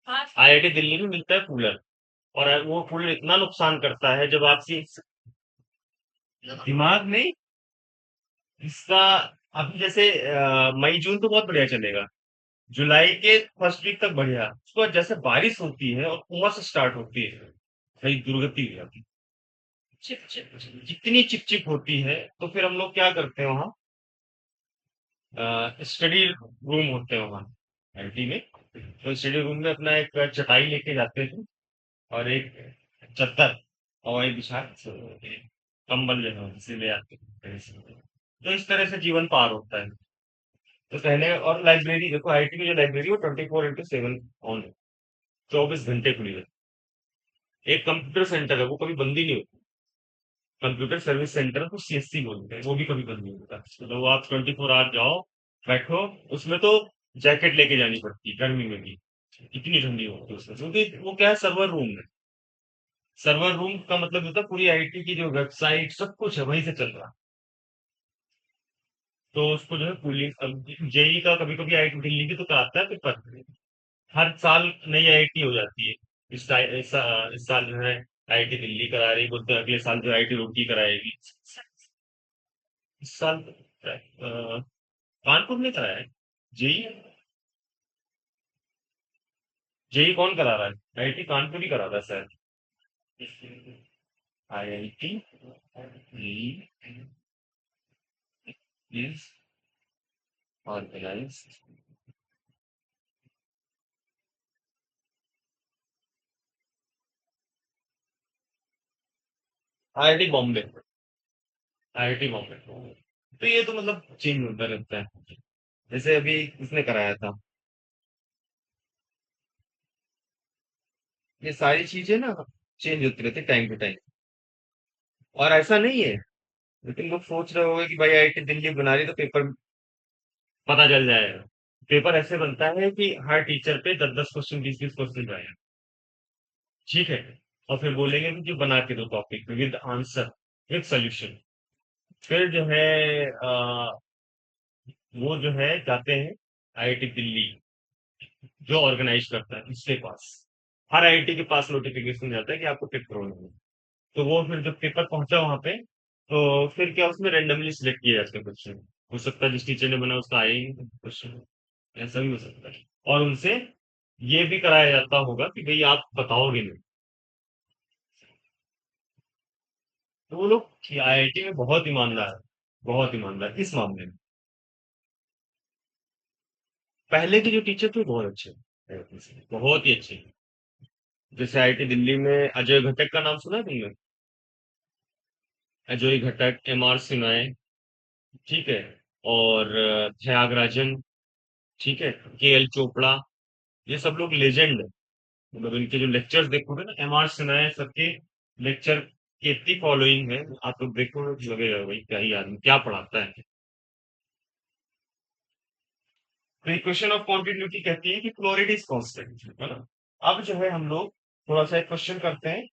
हाँ आईआईटी दिल्ली में मिलता है कूलर। और वो कूलर इतना नुकसान करता है जब आपकी दिमाग नहीं इसका। अभी जैसे मई जून तो बहुत बढ़िया चलेगा। जुलाई के फर्स्ट वीक तक बढ़िया, उसके बाद जैसे बारिश होती है और उमस स्टार्ट होती है, भाई दुर्गति हो जाती है। चिप चिप जितनी चिप चिप होती है तो फिर हम लोग क्या करते हैं वहाँ, स्टडी रूम होते हैं वहाँ आईटी में। तो स्टडी रूम में अपना एक चटाई लेके जाते थे और एक चद्दर और एक बिछा के कंबल जो है उसे ले आते थे। तो इस तरह से जीवन पार होता है। तो कहने और लाइब्रेरी देखो, आईटी की जो लाइब्रेरी वो 24/7 ऑन है, 24 घंटे खुली है। एक कंप्यूटर सेंटर है वो कभी बंद ही नहीं होता। कंप्यूटर सर्विस सेंटर को सीएससी बोलते हैं, वो भी कभी बंद नहीं होता। तो वो आप 24 आवर जाओ, बैठो। उसमें तो जैकेट लेके जानी पड़ती है गर्मी में भी, इतनी ठंडी होती है उसमें, क्योंकि वो क्या है, सर्वर रूम है। सर्वर रूम का मतलब होता है पूरी आईटी की जो वेबसाइट सब कुछ है वहीं से चल रहा है। तो उसको जो है कूलिंग, जेई का कभी कभी आईटी दिल्ली भी तो कराता है पेपर। हर साल नई आईआईटी हो जाती है। इस साल जो है आईआईटी दिल्ली करा रही, बोलते हैं अगले साल जो आईआईटी रुड़की कराएगी। इस साल कानपुर में कराया है जेई। जेई कौन करा रहा है? आईआईटी कानपुर ही करा रहा है शायद। IIT is organize. IIT Bombay. IIT Bombay. तो ये तो मतलब चेंज होता रहता है। जैसे अभी किसने कराया था, ये सारी चीजें ना चेंज होती रहती टाइम टू टाइम। और ऐसा नहीं है, लेकिन लोग सोच रहे होंगे कि भाई आईआईटी दिल्ली बना रही तो पेपर पता चल जाएगा। पेपर ऐसे बनता है कि हर टीचर पे 10-10 क्वेश्चन, 20-20 क्वेश्चन आएगा। ठीक है। और फिर बोलेंगे कि जो बना के दो topic with answer, with solution. फिर जो है वो जो है जाते हैं आईआईटी दिल्ली, जो ऑर्गेनाइज करता है उसके पास। हर आईआईटी के पास नोटिफिकेशन जाता है कि आपको पेपर होना है। तो वो फिर जब पेपर पहुंचा वहां पे, तो फिर क्या उसमें रेंडमली सिलेक्ट किए जाते हैं क्वेश्चन। हो सकता है जिस टीचर ने बनाया उसका आए ही क्वेश्चन, ऐसा भी हो सकता है। और उनसे ये भी कराया जाता होगा कि भाई आप बताओगे नहीं। तो वो लोग आईआईटी में बहुत ईमानदार इस मामले में। पहले के जो टीचर थे बहुत अच्छे बहुत ही अच्छे। जैसे आईआईटी दिल्ली में अजय घटक का नाम सुना है तुमने? अजय घटक, एम आर सिन्हा, ठीक है, और त्यागराजन, ठीक है, के एल चोपड़ा, ये सब लोग लेजेंड है। मतलब इनके जो लेक्चर्स देखोगे ना, एम आर सिन्हा सबके लेक्चर की इतनी फॉलोइंग है, आप लोग देखोगे तो लगेगा भाई क्या ही आदमी क्या पढ़ाता है। तो इक्वेशन ऑफ कॉन्टिन्यूटी कहती है कि फ्लोरिड इज कांस्टेंट, है ना। अब जो है हम लोग थोड़ा सा एक क्वेश्चन करते हैं।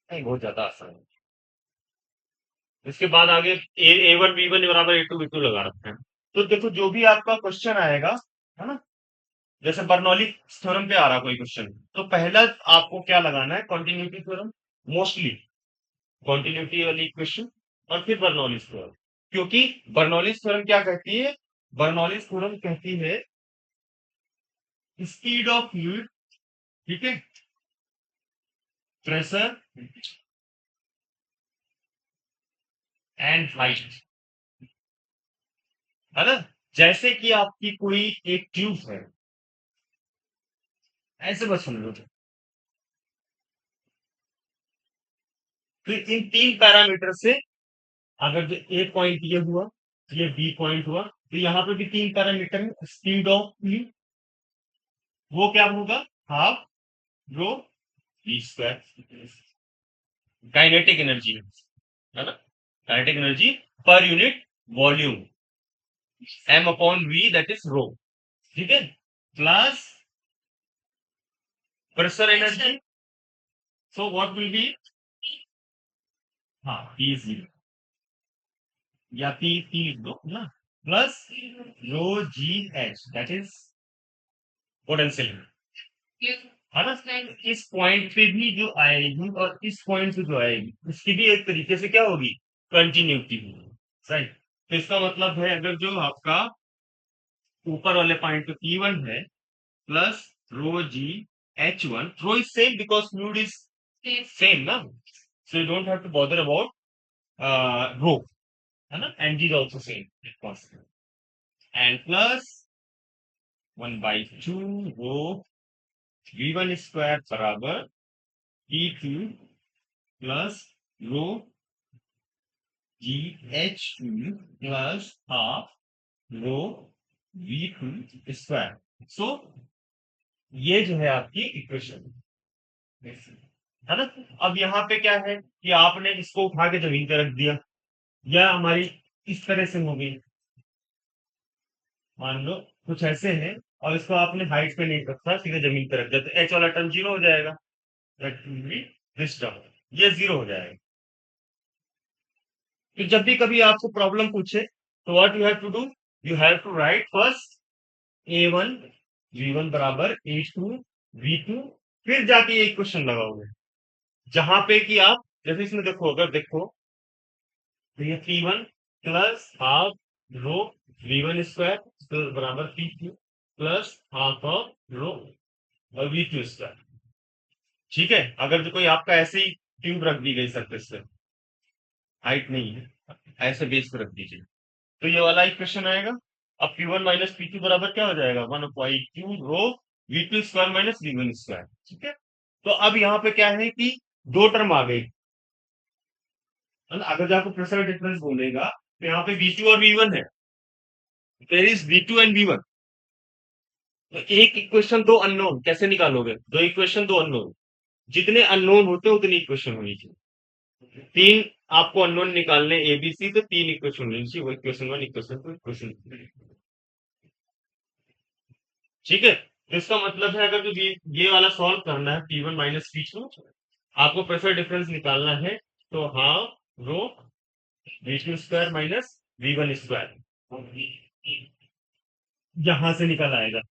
नहीं, बहुत ज्यादा आसान है। इसके बाद आगे ए वन बी वन बराबर ए टू बी टू लगा रखते हैं। तो देखो जो भी आपका क्वेश्चन आएगा, है ना, जैसे बर्नौली थ्योरम पे आ रहा कोई क्वेश्चन, तो पहला आपको क्या लगाना है, कॉन्टिन्यूटी थ्योरम, मोस्टली कॉन्टिन्यूटी वाली इक्वेशन, और फिर बर्नौलीज थ्योरम। क्योंकि बर्नौलीज थ्योरम क्या कहती है? बर्नौलीज थ्योरम कहती है स्पीड ऑफ फ्लूइड, ठीक है, प्रेशर एंड हाइट, है ना। जैसे कि आपकी कोई एक ट्यूब है, ऐसे बस समझो। तो इन तीन पैरामीटर से अगर जो ए पॉइंट ये हुआ, ये बी पॉइंट हुआ, तो यहाँ पे भी तीन पैरामीटर है। स्पीड ऑफ फ्लूइड वो क्या होगा, half rho V square. Kinetic energy, है ना, काइनेटिक एनर्जी पर unit volume, M upon V that is rho, ठीक है, plus pressure energy. So what will be, हाँ पी इज जीरो, या पी लिख दो ना, plus rho G H that is potential, है ना। इस पॉइंट पे भी जो आएगी और इस पॉइंट पे जो आएगी उसकी भी एक तरीके से क्या होगी, कंटिन्यूटी होगी, राइट। तो इसका मतलब है अगर जो आपका ऊपर वाले पॉइंट पे P1 है plus rho G H1, rho is same because fluid is same ना, so you don't have to bother about rho, है ना, and G is also same, and plus 1/2 rho V1 square बराबर P2 plus rho G H two plus half rho V2 square. So ये जो है आपकी इक्वेशन, है ना। अब यहाँ पे क्या है कि आपने इसको उठा के जमीन पे रख दिया, या हमारी इस तरह से हो गई, मान लो कुछ ऐसे है, और इसको आपने हाइट पे नहीं रखा, सीधे जमीन पे रख दिया, तो एच वाला टर्म जीरो हो जाएगा, that will be this term, ये जीरो हो जाएगा। तो जब भी कभी आपको प्रॉब्लम पूछे तो what you have to do, you have to write first A one V one बराबर ए टू वी टू, फिर जाके ये क्वेश्चन लगाओगे, जहां पे कि आप जैसे इसमें देखो, अगर देखो तो ये P one plus half rho V one square बराबर P two plus half of rho और वी टू स्क्वायर, ठीक है। अगर जो कोई आपका ऐसे ही ट्यूब रख दी गई सरफेस पे, हाइट नहीं है, ऐसे बेस पे रख दीजिए, तो ये वाला इक्वेशन आएगा। अब P one minus P two बराबर क्या हो जाएगा, one by two rho V two square minus V one square, ठीक है। तो अब यहाँ पे क्या है कि दो टर्म आ गई, है ना? अगर जो आपको प्रेशर डिफरेंस बोलेगा तो यहाँ पे V2 और V1 है, there is V2 and V1। तो एक इक्वेशन दो अननोन कैसे निकालोगे, दो इक्वेशन दो अननोन, जितने अननोन होते हैं उतनी इक्वेशन होनी चाहिए। तीन आपको अननोन निकालने ABC, तो तीन इक्वेशन होनी चाहिए, वो equation one, equation two, equation three, ठीक है। तो इसका मतलब है अगर जो ये वाला सॉल्व करना है P1 माइनस P2, आपको प्रेशर डिफरेंस निकालना है, तो half rho V2 square minus V1 square यहां से निकल आएगा,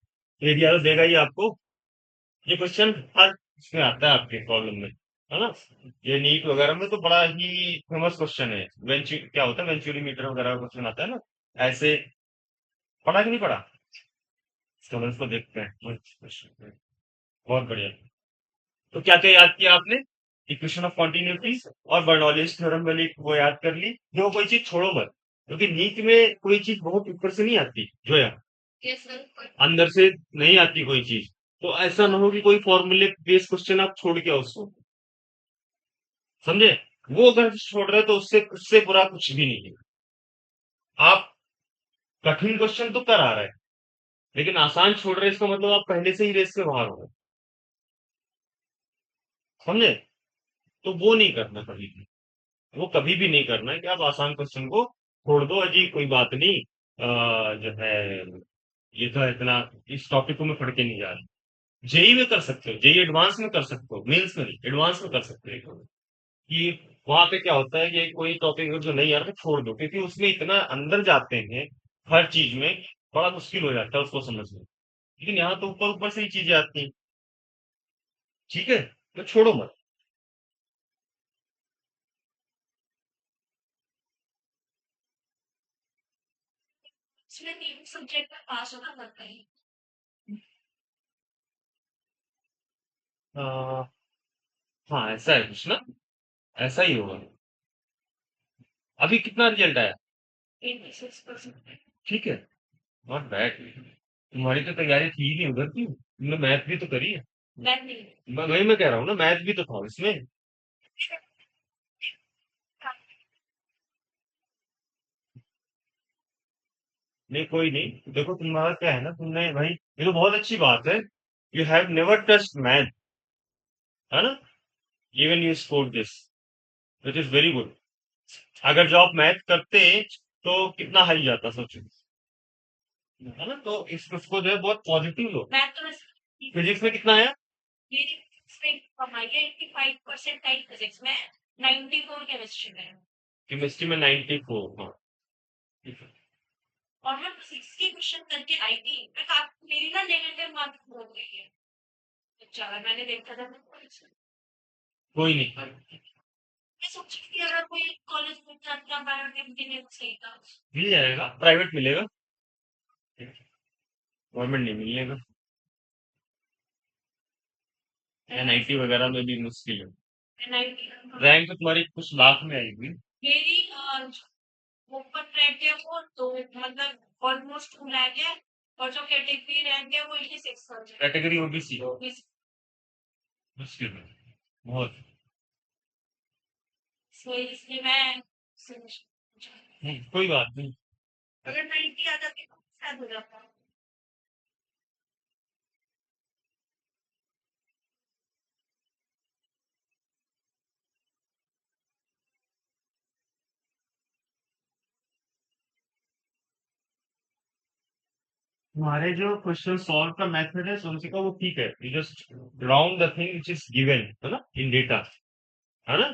एरिया तो देगा ही आपको। ये क्वेश्चन हर इसमें आता है आपके प्रॉब्लम में, है ना। ये नीट वगैरह में तो बड़ा ही फेमस क्वेश्चन है, क्या होता है वेंचुरी मीटर वगैरह क्वेश्चन आता है ना, ऐसे। पढ़ा कि नहीं पढ़ा? चलो इसको देखते हैं। बहुत बढ़िया। तो क्या क्या याद किया आपने? इक्वेशन ऑफ कॉन्टिन्यूटी और बर्नौलीज थ्योरम वाली वो याद कर ली। जो कोई चीज छोड़ो मत, क्योंकि नीट में कोई चीज बहुत ऊपर से नहीं आती जो है, अंदर से नहीं आती कोई चीज। तो ऐसा ना हो कि कोई फॉर्मूले बेस्ड क्वेश्चन आप छोड़ के आओ उसको, समझे? वो अगर छोड़ रहे हो तो उससे बुरा कुछ भी नहीं है। आप कठिन क्वेश्चन तो कर आ रहे हैं, लेकिन आसान छोड़ रहे हैं, इसका मतलब आप पहले से ही रेस से बाहर हो गए, समझे? तो वो नहीं करना कभी भी। वो कभी भी नहीं करना है कि आप आसान क्वेश्चन को छोड़ दो, अजी कोई बात नहीं, जो है ये तो इतना इस टॉपिक को मैं पढ़ के नहीं जा रहा। जेई में कर सकते हो, जेई एडवांस में कर सकते हो, मेंस में नहीं, एडवांस में कर सकते हो। कि वहां पे क्या होता है कि कोई टॉपिक जो नहीं आ रहा है छोड़ दो, क्योंकि उसमें इतना अंदर जाते हैं हर चीज में, बड़ा मुश्किल हो जाता है उसको समझना। लेकिन यहाँ तो ऊपर ऊपर से ही चीजें आती हैं, ठीक है? तो छोड़ो मत। इसमें 3 सब्जेक्ट में पास होना पड़ता है। आ, हाँ ऐसा है कुछ ना, ऐसा ही होगा। अभी कितना रिजल्ट आया? 86%। ठीक है, नॉट बैड। तुम्हारी तो तैयारी थी ही नहीं उधर की, तुमने मैथ भी तो करी है। मैं नहीं। वही मैं कह रहा हूँ ना, मैथ भी तो था इसमें। नहीं कोई नहीं, देखो तुम्हारा क्या है ना, तुमने भाई ये तो बहुत अच्छी बात है। You have never touched math, है ना? Even you score this, which is very good. अगर जो आप मैथ करते तो कितना हाई जाता सोचो, है ना? तो इसको जो है बहुत पॉजिटिव लो। मैं तो वैसे फिजिक्स में कितना आया? मेरी फिजिक्स में कमाई है 85% टाइप फिजिक्स में, 94 केमिस्ट्री में। केमिस्ट्री में 94, हाँ ठीक है। और मैं फिजिक्स की क्वेश्चन करके आई थी, मैं काफी मेरी ना नेगेटिव मार्क हो गई है। अच्छा मैंने देखा था मैं कोई नहीं, सोची थी अगर कोई कॉलेज में जाता बायोटेक इंजीनियर सही था। मिल जाएगा, प्राइवेट मिलेगा, गवर्नमेंट नहीं मिलेगा। एनआईटी वगैरह में भी मुश्किल है। एनआईटी रैंक तो तुम्हारी कुछ लाख में आएगी। मेरी ओपन रैंक है वो तो मतलब ऑलमोस्ट रैंक है, और जो कैटेगरी रैंक है वो 86 कैटेगरी ओबीसी, है। मुश्किल है बहुत। इसलिए मैं कोई बात नहीं। अगर 90 आ जाती तो शायद हो जाता। तुम्हारे जो क्वेश्चन सॉल्व का मेथड है सोल्व का, वो ठीक है, you just round the thing which is given, है ना, इन डेटा, है ना?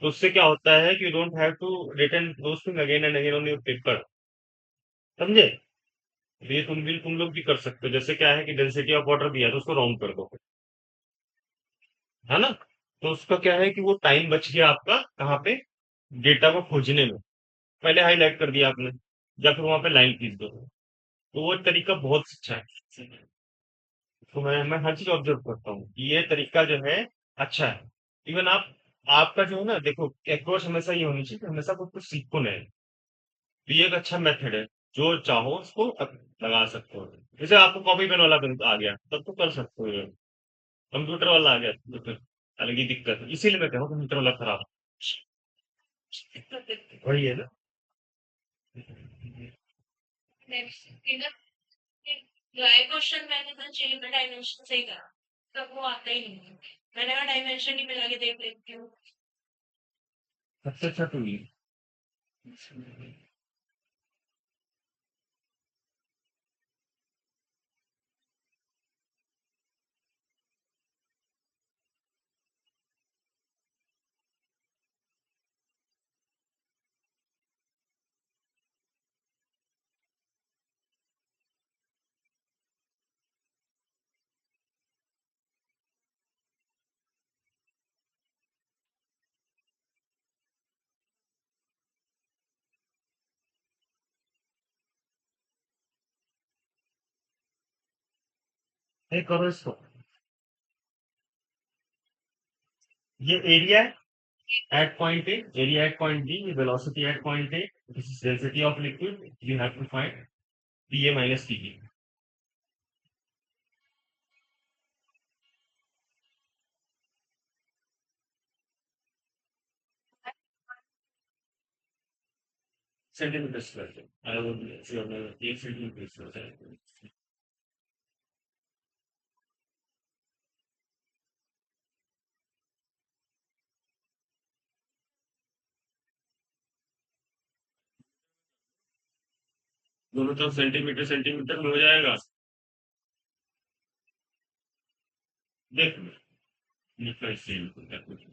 तो उससे क्या होता है कि you don't have to return those thing again and again on your paper, समझे? तो ये तुम लोग भी कर सकते हो। जैसे क्या है कि डेंसिटी ऑफ वाटर दिया है तो उसको राउंड कर दो, है ना? तो उसका क्या है कि वो टाइम बच गया आपका कहाँ पे, डेटा को खोजने में। पहले हाईलाइट कर दिया आपने, या फिर वहां पे लाइन खींच दो। तो वो तरीका बहुत अच्छा है। तो मैं हर चीज ऑब्जर्व करता हूँ कि ये तरीका जो है अच्छा है। इवन आपका जो है ना, देखो अप्रोच हमेशा ये होनी चाहिए कि हमेशा कुछ कुछ सीखो नए। तो ये एक अच्छा मेथड है, जो चाहो उसको लगा सकते हो। जैसे आपको कॉपी पेन वाला पेन आ गया तब तो कर सकते हो, कंप्यूटर वाला आ गया तो फिर अलग ही दिक्कत है। इसीलिए मैं कह रहा हूँ कंप्यूटर वाला खराब है। वही है ना। ड्राई क्वेश्चन मैंने तो चाहिए मैं डायमेंशन से ही करा, तब वो आता ही नहीं है। मैंने कहा डायमेंशन ही मिला के देख लेती हूँ। सबसे अच्छा टूल। ये करो इसको। ये एरिया है at point A, area at point B, velocity at point A. This is density of liquid. You have to find PA minus TB. Centimetre square है। 1 सेंटीमीटर स्क्वायर है। दोनों तरफ सेंटीमीटर सेंटीमीटर में हो जाएगा। देख लो, लिखा है सेम कुछ।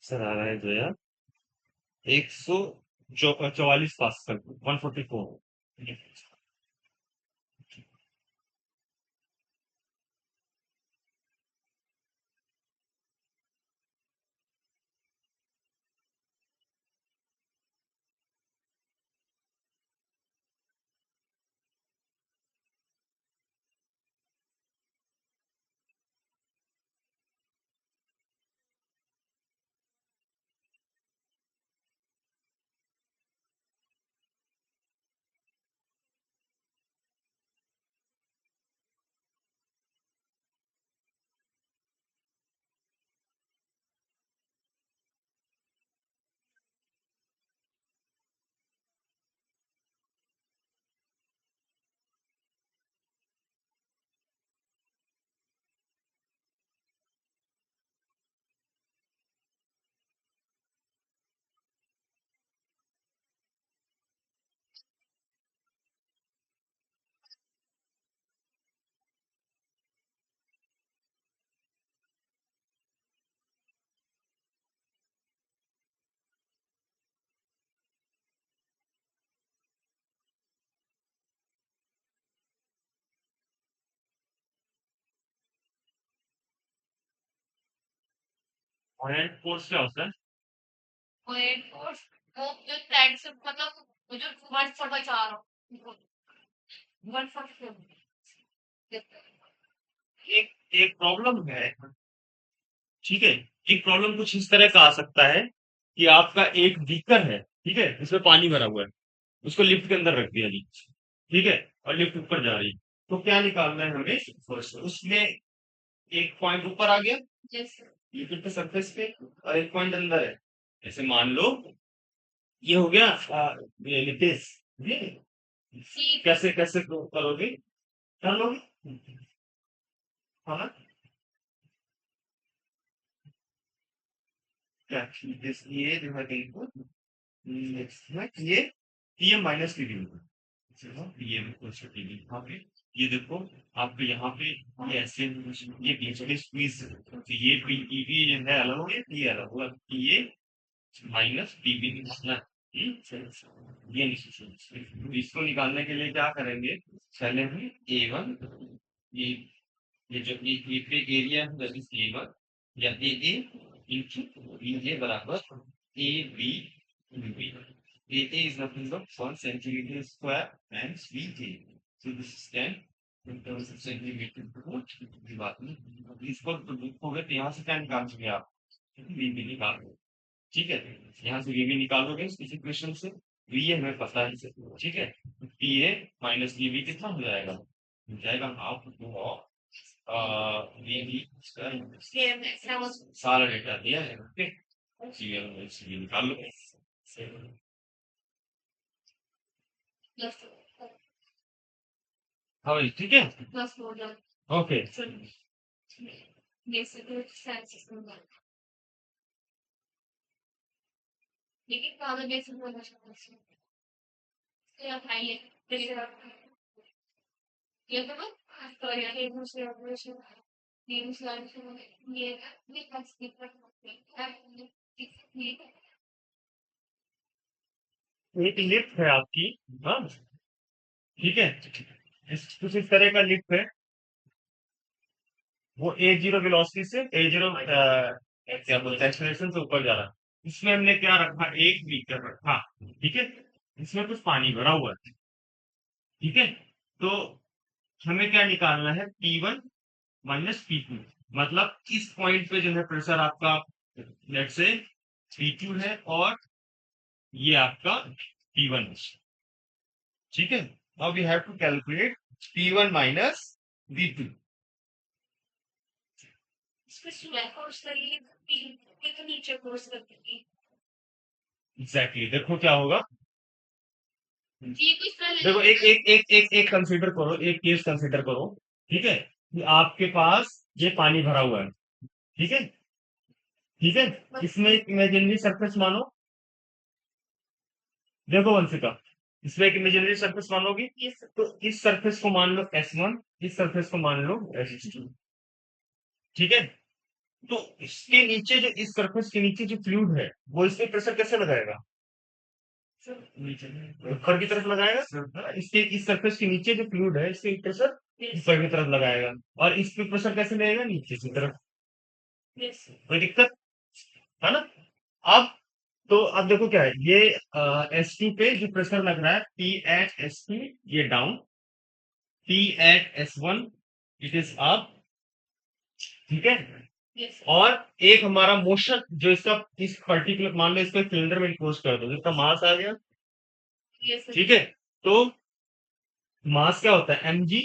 सर आ रहा है जो यार 144 पास्कल 144। 104 क्या होता है? पॉइंट फोर वो जो टैग से मतलब वो जो वर्ड पर बचा रहा हूँ वर्ड पर एक एक प्रॉब्लम है। ठीक है। एक प्रॉब्लम कुछ इस तरह का आ सकता है कि आपका एक बीकर है, ठीक है, इसमें पानी भरा हुआ है, उसको लिफ्ट के अंदर रख दिया जी, ठीक है, और लिफ्ट ऊपर जा रही है। तो क्या निकालना है हमें? उसमें एक पॉइंट ऊपर आ गया जैसे लिक्विड के सरफेस पे, और एक पॉइंट अंदर है। ऐसे मान लो ये हो गया ये नितेश, ये सी कैसे कैसे करोगे? कर लोगे? हाँ, क्या ये जो है कहीं को नेक्स्ट में ये पीएम माइनस टीडी होगा। चलो पीएम प्लस टीडी यहाँ पे, ये देखो आपके यहाँ पे ये ऐसे ये बीच में स्क्वीज, तो ये पीबी जो है अलग हो गया, ये अलग हुआ, ये माइनस पीबी निकालना है। ये नहीं, तो इसको निकालने के लिए क्या करेंगे? पहले हम ए वन, ये ये जो ए पे एरिया है दैट इज ए वन या ए ए, into ये बराबर AB B. AA is nothing but 1 centimeter square and VA. So this is 10 in terms of centimeter की बात नहीं। इसको लिखोगे तो यहाँ से क्या निकाल सकते आप? VB निकाल लो। ठीक है, यहाँ से VB निकालोगे इस इक्वेशन से। VA हमें पता है, ठीक है। PA माइनस VB कितना हो जाएगा? हो जाएगा हाफ VB सारा डेटा दिया है, ओके। CA निकाल लो। हाँ, ठीक है, ओके। लेकिन फादर बेसिक बोलना चाहता हूँ तो आप आइए ये तो ये दूसरे ऑपरेशन ये एक लिफ्ट है आपकी, हाँ, ठीक है। कुछ इस तरह का लिफ्ट है, वो A0 वेलोसिटी से A0 क्या बोलते हैं एक्सेलरेशन से ऊपर जा रहा है। इसमें हमने क्या रखा, एक बीकर रखा, ठीक है। इसमें कुछ पानी भरा हुआ है, ठीक है। तो हमें क्या निकालना है, P1 माइनस P2। मतलब इस पॉइंट पे जो है प्रेशर आपका लेट से P2 है और ये आपका P1 है, ठीक है। Now we have to calculate P1 minus P2। Course करिए तो नीचे कोर्स करती एग्जैक्टली, देखो क्या होगा। जी कुछ देखो एक कंसीडर करो, एक केस कंसीडर करो, ठीक है, कि आपके पास ये पानी भरा हुआ है, ठीक है, ठीक है। इसमें एक इमेजिनरी सरफेस मानो, देखो वंशिका, इसमें एक इमेजिनरी सरफेस मानोगी, तो इस सरफेस को मान लो S1, इस सरफेस को मान लो S2, ठीक है। तो इसके नीचे जो इस सरफेस के नीचे जो फ्लूइड है वो इस पे प्रेशर कैसे लगाएगा, ऊपर की तरफ लगाएगा। इसके इस सरफेस के नीचे जो फ्लूइड है इसके प्रेशर ऊपर की तरफ लगाएगा, और इस पे प्रेशर कैसे लगेगा, नीचे की तरफ। कोई दिक्कत है ना? अब तो अब देखो क्या है, ये S2 पे जो प्रेशर लग रहा है P at S2 ये down, P at S1 it is up, ठीक है। और एक हमारा मोशन जो इसका इस पर्टिकुलर मान लो इसको सिलेंडर में इनक्लोज कर दो, इसका मास आ गया, ठीक है। तो मास क्या होता है, mg,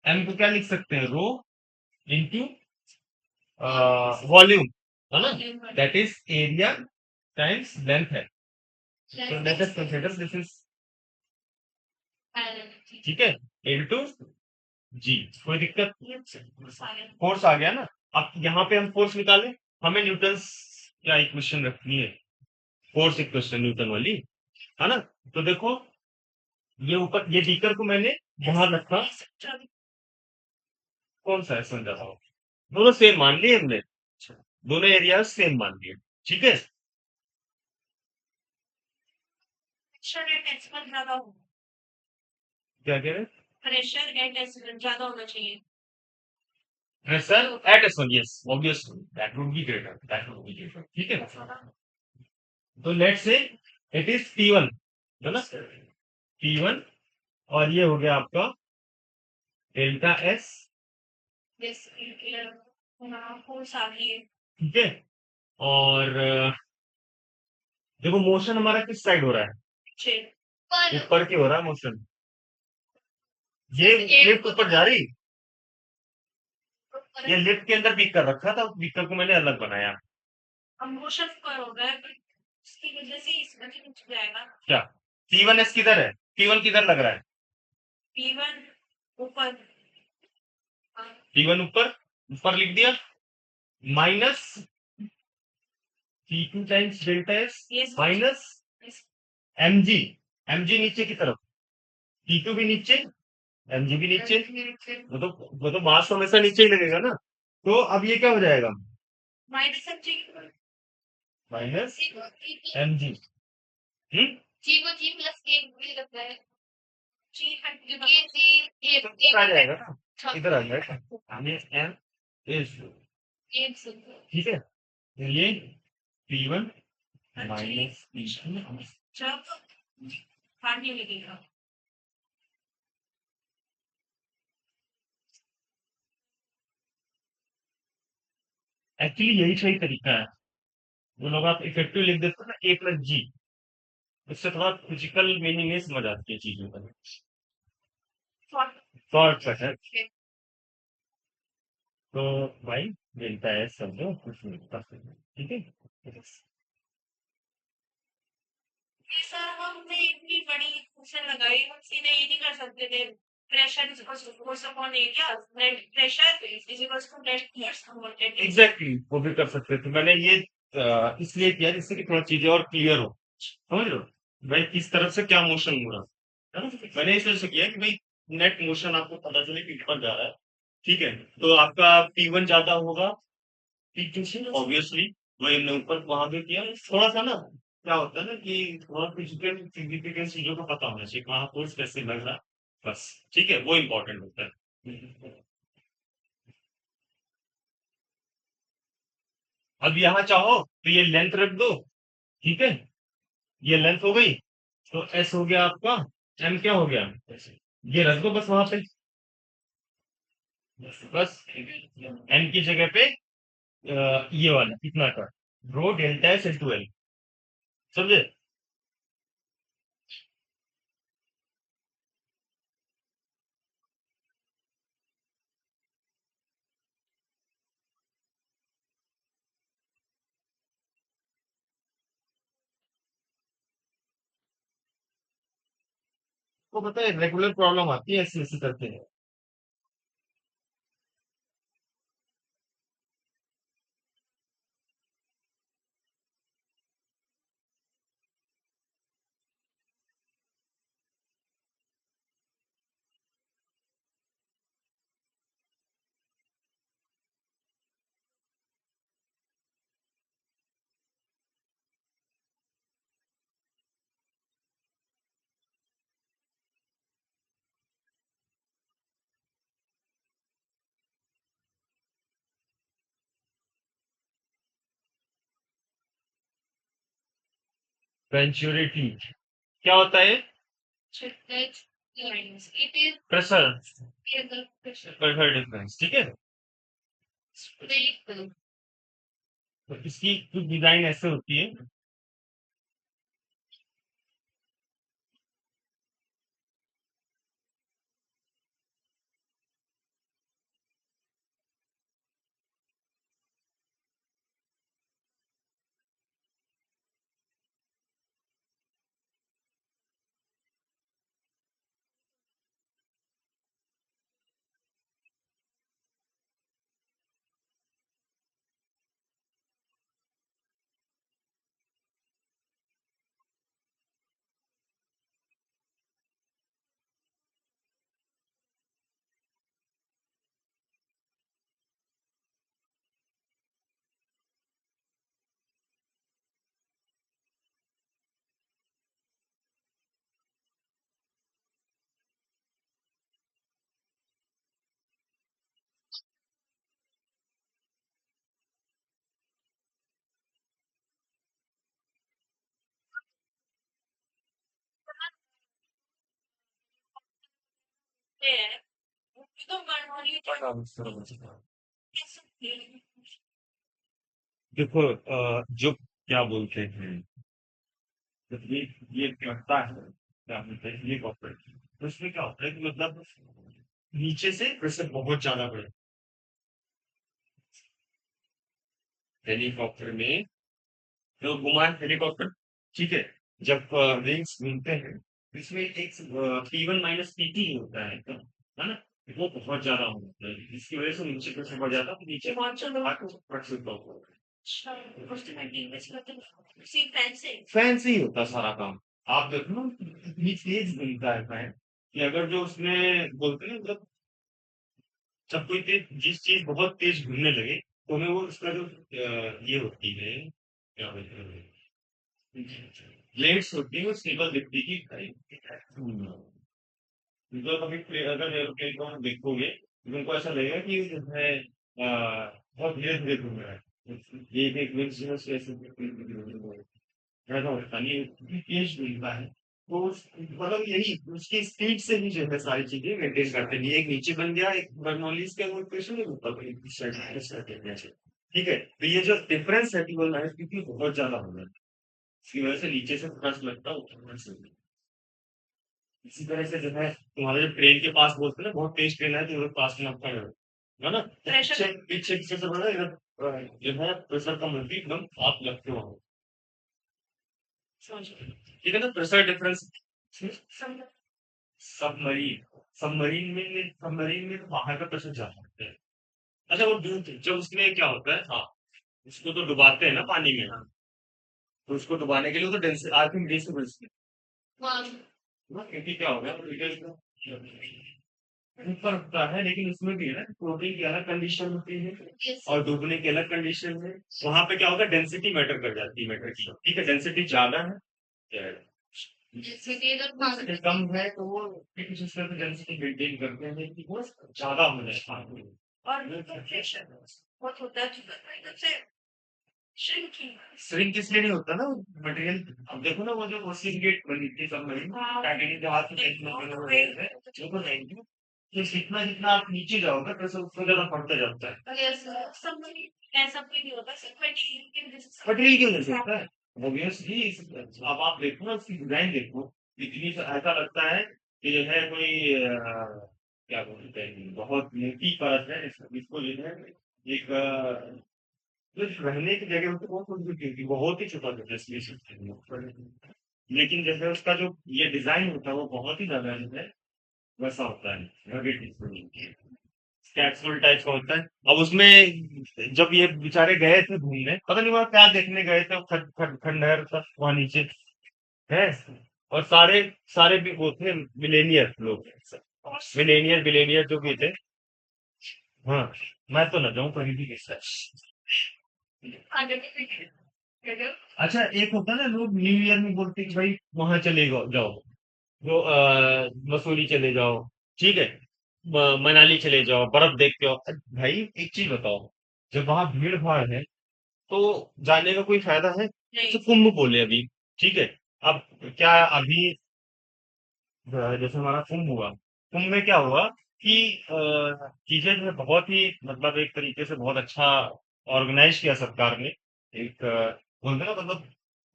m को क्या लिख सकते हैं, रो इंटू वॉल्यूम, है ना, that is area times length है। तो let us consider this is, ठीक है, इनटू जी। कोई दिक्कत, फोर्स आ गया ना। अब यहाँ पे हम फोर्स निकालें, हमें न्यूटन क्या इक्वेशन रखनी है, फोर्स इक्वेशन न्यूटन वाली, है ना। तो देखो ये ऊपर ये बीकर को मैंने वहां रखा, कौन सा है समझा था, दोनों सेम मान लिए हमने, दोनों एरिया सेम मान लिए, ठीक है। क्या कह रहे, प्रेशर एट S1 ज्यादा होना चाहिए pressure at S1, yes obviously that would be greater, that would be greater, ठीक है। तो let's say it is P1, है ना, P1, और ये हो गया आपका डेल्टा S, फोर्स आ गई है ठीक है। और देखो मोशन हमारा किस साइड हो रहा है, ऊपर की हो रहा है मोशन, ये लिफ्ट ऊपर जा रही, ये लिफ्ट के अंदर बीकर रखा था, बीकर को मैंने अलग बनाया, मोशन पर होगा उसकी वजह से इसमें नीचे जाएगा। क्या P1S किधर है, P1 किधर लग रहा है, P1 ऊपर, P1 ऊपर, ऊपर लिख दिया, minus P2 times delta S minus mg, mg नीचे की तरफ, P2 भी नीचे, mg भी नीचे, वो तो मास तो हमेशा नीचे ही लगेगा ना। तो अब ये क्या हो जाएगा, माइनस mg माइनस mg, जी को जी प्लस के भी लगता है जी इधर आ जाएगा ना, इधर आ जाएगा, हमें m is, ठीक है। तो ये P1 एक्चुअली माइनस P2। जब पानी लगेगा एक्चुअली यही सही तरीका है। वो लोग आप इफेक्टिव लिख देते हो ना A+G, उससे थोड़ा फिजिकल मीनिंग में समझ आती है चीजों का। शॉर्ट शॉर्टकट है। तो भाई मिलता है समझो कुछ मिलता है, ठीक है। ये सर हमने इतनी बड़ी क्वेश्चन लगाई हम सीधे ये नहीं कर सकते थे pressure is equals to force upon area net pressure is equals to net force upon net exactly वो भी कर सकते थे। मैंने ये इसलिए किया जिससे कि थोड़ा चीजें और क्लियर हो, समझ रहे हो भाई किस तरफ से क्या मोशन हो रहा है ना। मैंने इस वजह से किया कि भाई नेट मोशन आपको पता चले कि ऊपर जा रहा है, ठीक है। तो आपका P1 ज्यादा होगा P2 से ऑब्वियसली, वही हमने ऊपर वहां भी किया। थोड़ा सा ना क्या होता है ना कि थोड़ा फिजिकल सिग्निफिकेंस चीजों को पता होना चाहिए, कहाँ फोर्स कैसे लग रहा है, बस ठीक है, वो इम्पोर्टेंट होता है। अब यहाँ चाहो तो ये लेंथ रख दो, ठीक है, ये लेंथ हो गई। तो एस हो गया आपका, एम क्या हो गया, ये रख दो बस वहां पे, बस एन की जगह पे ये वाला कितना का रो डेल्टा एस इंटू एल, समझे। तो पता है रेगुलर प्रॉब्लम आती है ऐसे ऐसे करते हैं। वेंचुरिटी क्या होता है, it is pressure, pressure pressure difference, ठीक है। तो इसकी कुछ डिजाइन ऐसे होती है। है वो तो बनवानी देखो जो क्या बोलते हैं, जब ये करता है क्या बोलते हैं ये कॉपरेट, तो इसमें क्या होता है कि मतलब नीचे से प्रेशर बहुत ज्यादा बढ़े हेलीकॉप्टर में, जो घुमाए हेलीकॉप्टर, ठीक है। जब विंग्स घूमते हैं तो इसमें एक P1 - P2 होता है ना, वो बहुत ज्यादा होता है जिसकी वजह से नीचे प्रेशर बढ़ जाता है, तो नीचे फैन से ही होता है सारा काम। आप देखो ना इतनी तेज घूमता है फैन कि अगर जो उसमें बोलते हैं मतलब जब कोई तेज जिस चीज बहुत तेज घूमने लगे तो हमें वो उसका जो ये होती है क्या बोलते हैं ब्लेड्स होती है वो स्टेबल दिखती है कि मतलब अभी अगर एरोप्लेन को हम देखोगे तो उनको ऐसा लगेगा कि जो है बहुत धीरे धीरे घूम रहा है, एक एक बिजनेस ऐसे ऐसा होता नहीं पेज मिलता है तो मतलब यही उसकी स्पीड से ही जो है सारी चीजें मेंटेन करते हैं एक नीचे बन गया एक बर्नौलीज का वो इक्वेशन है ऊपर ठीक है तो ये जो डिफरेंस है वो लाइफ क्योंकि बहुत ज्यादा हो जाता है इसकी वजह से नीचे से प्लस लगता है ऊपर से इसी तरह से जो है तुम्हारे जो ट्रेन के पास बोलते हैं ना बहुत तेज ट्रेन है तो उधर पास में आपका है ना प्रेशर पीछे पीछे पीछे से बड़ा इधर जो है प्रेशर कम होती है एकदम आप लगते हो समझ गई। ठीक है ना प्रेशर डिफरेंस समझ सबमरीन सबमरीन में तो बाहर का प्रेशर ज्यादा होता है अच्छा वो जब उसमें क्या होता है हाँ उसको तो डुबाते हैं ना पानी में तो उसको डुबाने के लिए तो डेंसिटी आई थिंक डेंसिटी हाँ क्योंकि क्या हो गया ऊपर उठता है लेकिन उसमें भी है ना प्रोटीन की अलग कंडीशन होती है यस और डूबने की अलग कंडीशन है वहां पे क्या होगा डेंसिटी मैटर कर जाती है मैटर की ठीक है डेंसिटी ज्यादा है जैसे कि अगर डेंसिटी कम है तो वो एक दूसरे पे डेंसिटी मेंटेन करते हैं कि वो ज्यादा हो जाए पानी और प्रेशर बहुत होता है तो एकदम से श्रिंकिंग श्रिंक इसलिए नहीं होता ना मटेरियल अब देखो ना वो जो ओशियन गेट बनी थी सबमरीन टाइटैनिक जहाज के बीच में बने हुए थे देखो नहीं तो जितना जितना आप नीचे जाओगे प्रेशर उतना ज्यादा बढ़ता जाता है यस सब ऐसा कोई नहीं होता सिर्फ मटेरियल क्यों नहीं सकता है ऑब्वियसली अब आप देखो ना उसकी डिजाइन देखो इतनी ऐसा लगता है कि जो है कोई क्या बोलते हैं बहुत मोटी परत है इसको जो है एक तो रहने की जगह उसको बहुत छोटी थी बहुत ही छोटा था इसलिए लेकिन जैसे उसका जो ये डिजाइन होता है वो बहुत ही ज्यादा जो है वैसा होता है कैप्सूल टाइप का होता है अब उसमें जब ये बेचारे गए थे घूमने पता नहीं वहां क्या देखने गए थे खंडहर था वहां नीचे है और सारे सारे भी वो थे मिलेनियर लोग मिलेनियर बिलेनियर जो भी थे हाँ मैं तो न जाऊं कहीं भी किस्सा अच्छा एक होता है ना लोग न्यू ईयर में बोलते हैं कि भाई वहां चले जाओ जो मसूरी चले जाओ ठीक है मनाली चले जाओ बर्फ देख के आओ भाई एक चीज बताओ जब वहां भीड़ भाड़ है तो जाने का कोई फायदा है तो नहीं कुंभ बोले अभी ठीक है अब क्या अभी जैसे हमारा कुंभ हुआ कुंभ में क्या हुआ कि चीजें जो है बहुत ही मतलब एक तरीके से बहुत अच्छा ऑर्गेनाइज किया सरकार ने एक बोलते ना मतलब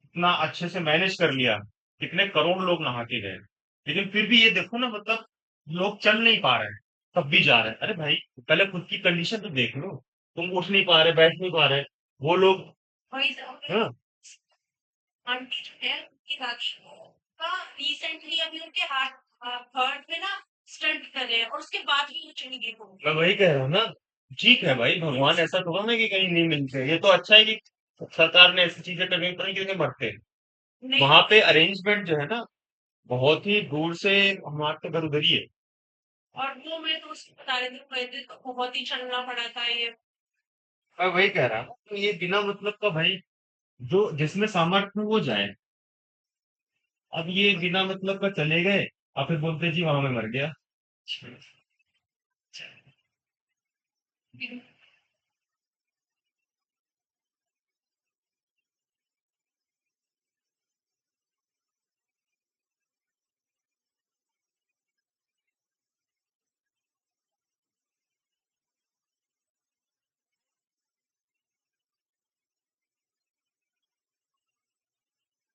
इतना अच्छे से मैनेज कर लिया कितने करोड़ लोग नहा के गए लेकिन फिर भी ये देखो ना मतलब लोग चल नहीं पा रहे हैं तब भी जा रहे हैं अरे भाई पहले खुद की कंडीशन तो देख लो तुम उठ नहीं पा रहे बैठ नहीं पा रहे वो लोग वही हाँ आंटी जो है उनकी का रिसेंटली अभी उनके हार्ट में ना स्टंट कर रहे हैं और उसके बाद भी वो चली गई वो मैं वही कह रहा हूँ ना ठीक है भाई भगवान ऐसा थोड़ा ना कि कहीं नहीं मिलते ये तो अच्छा है कि सरकार ने ऐसी चीजें करनी पड़ी क्योंकि मरते हैं नहीं वहां पे अरेंजमेंट जो है ना बहुत ही दूर से हमारे तो घर उधर ही है और वो मैं तो उसको बता रहे थे गए थे तो बहुत ही चलना पड़ा था ये मैं वही कह रहा हूँ तो ये बिना मतलब का भाई जो जिसमें सामर्थ्य है वो जाए अब ये बिना मतलब का चले गए और फिर बोलते जी वहां में मर गया ये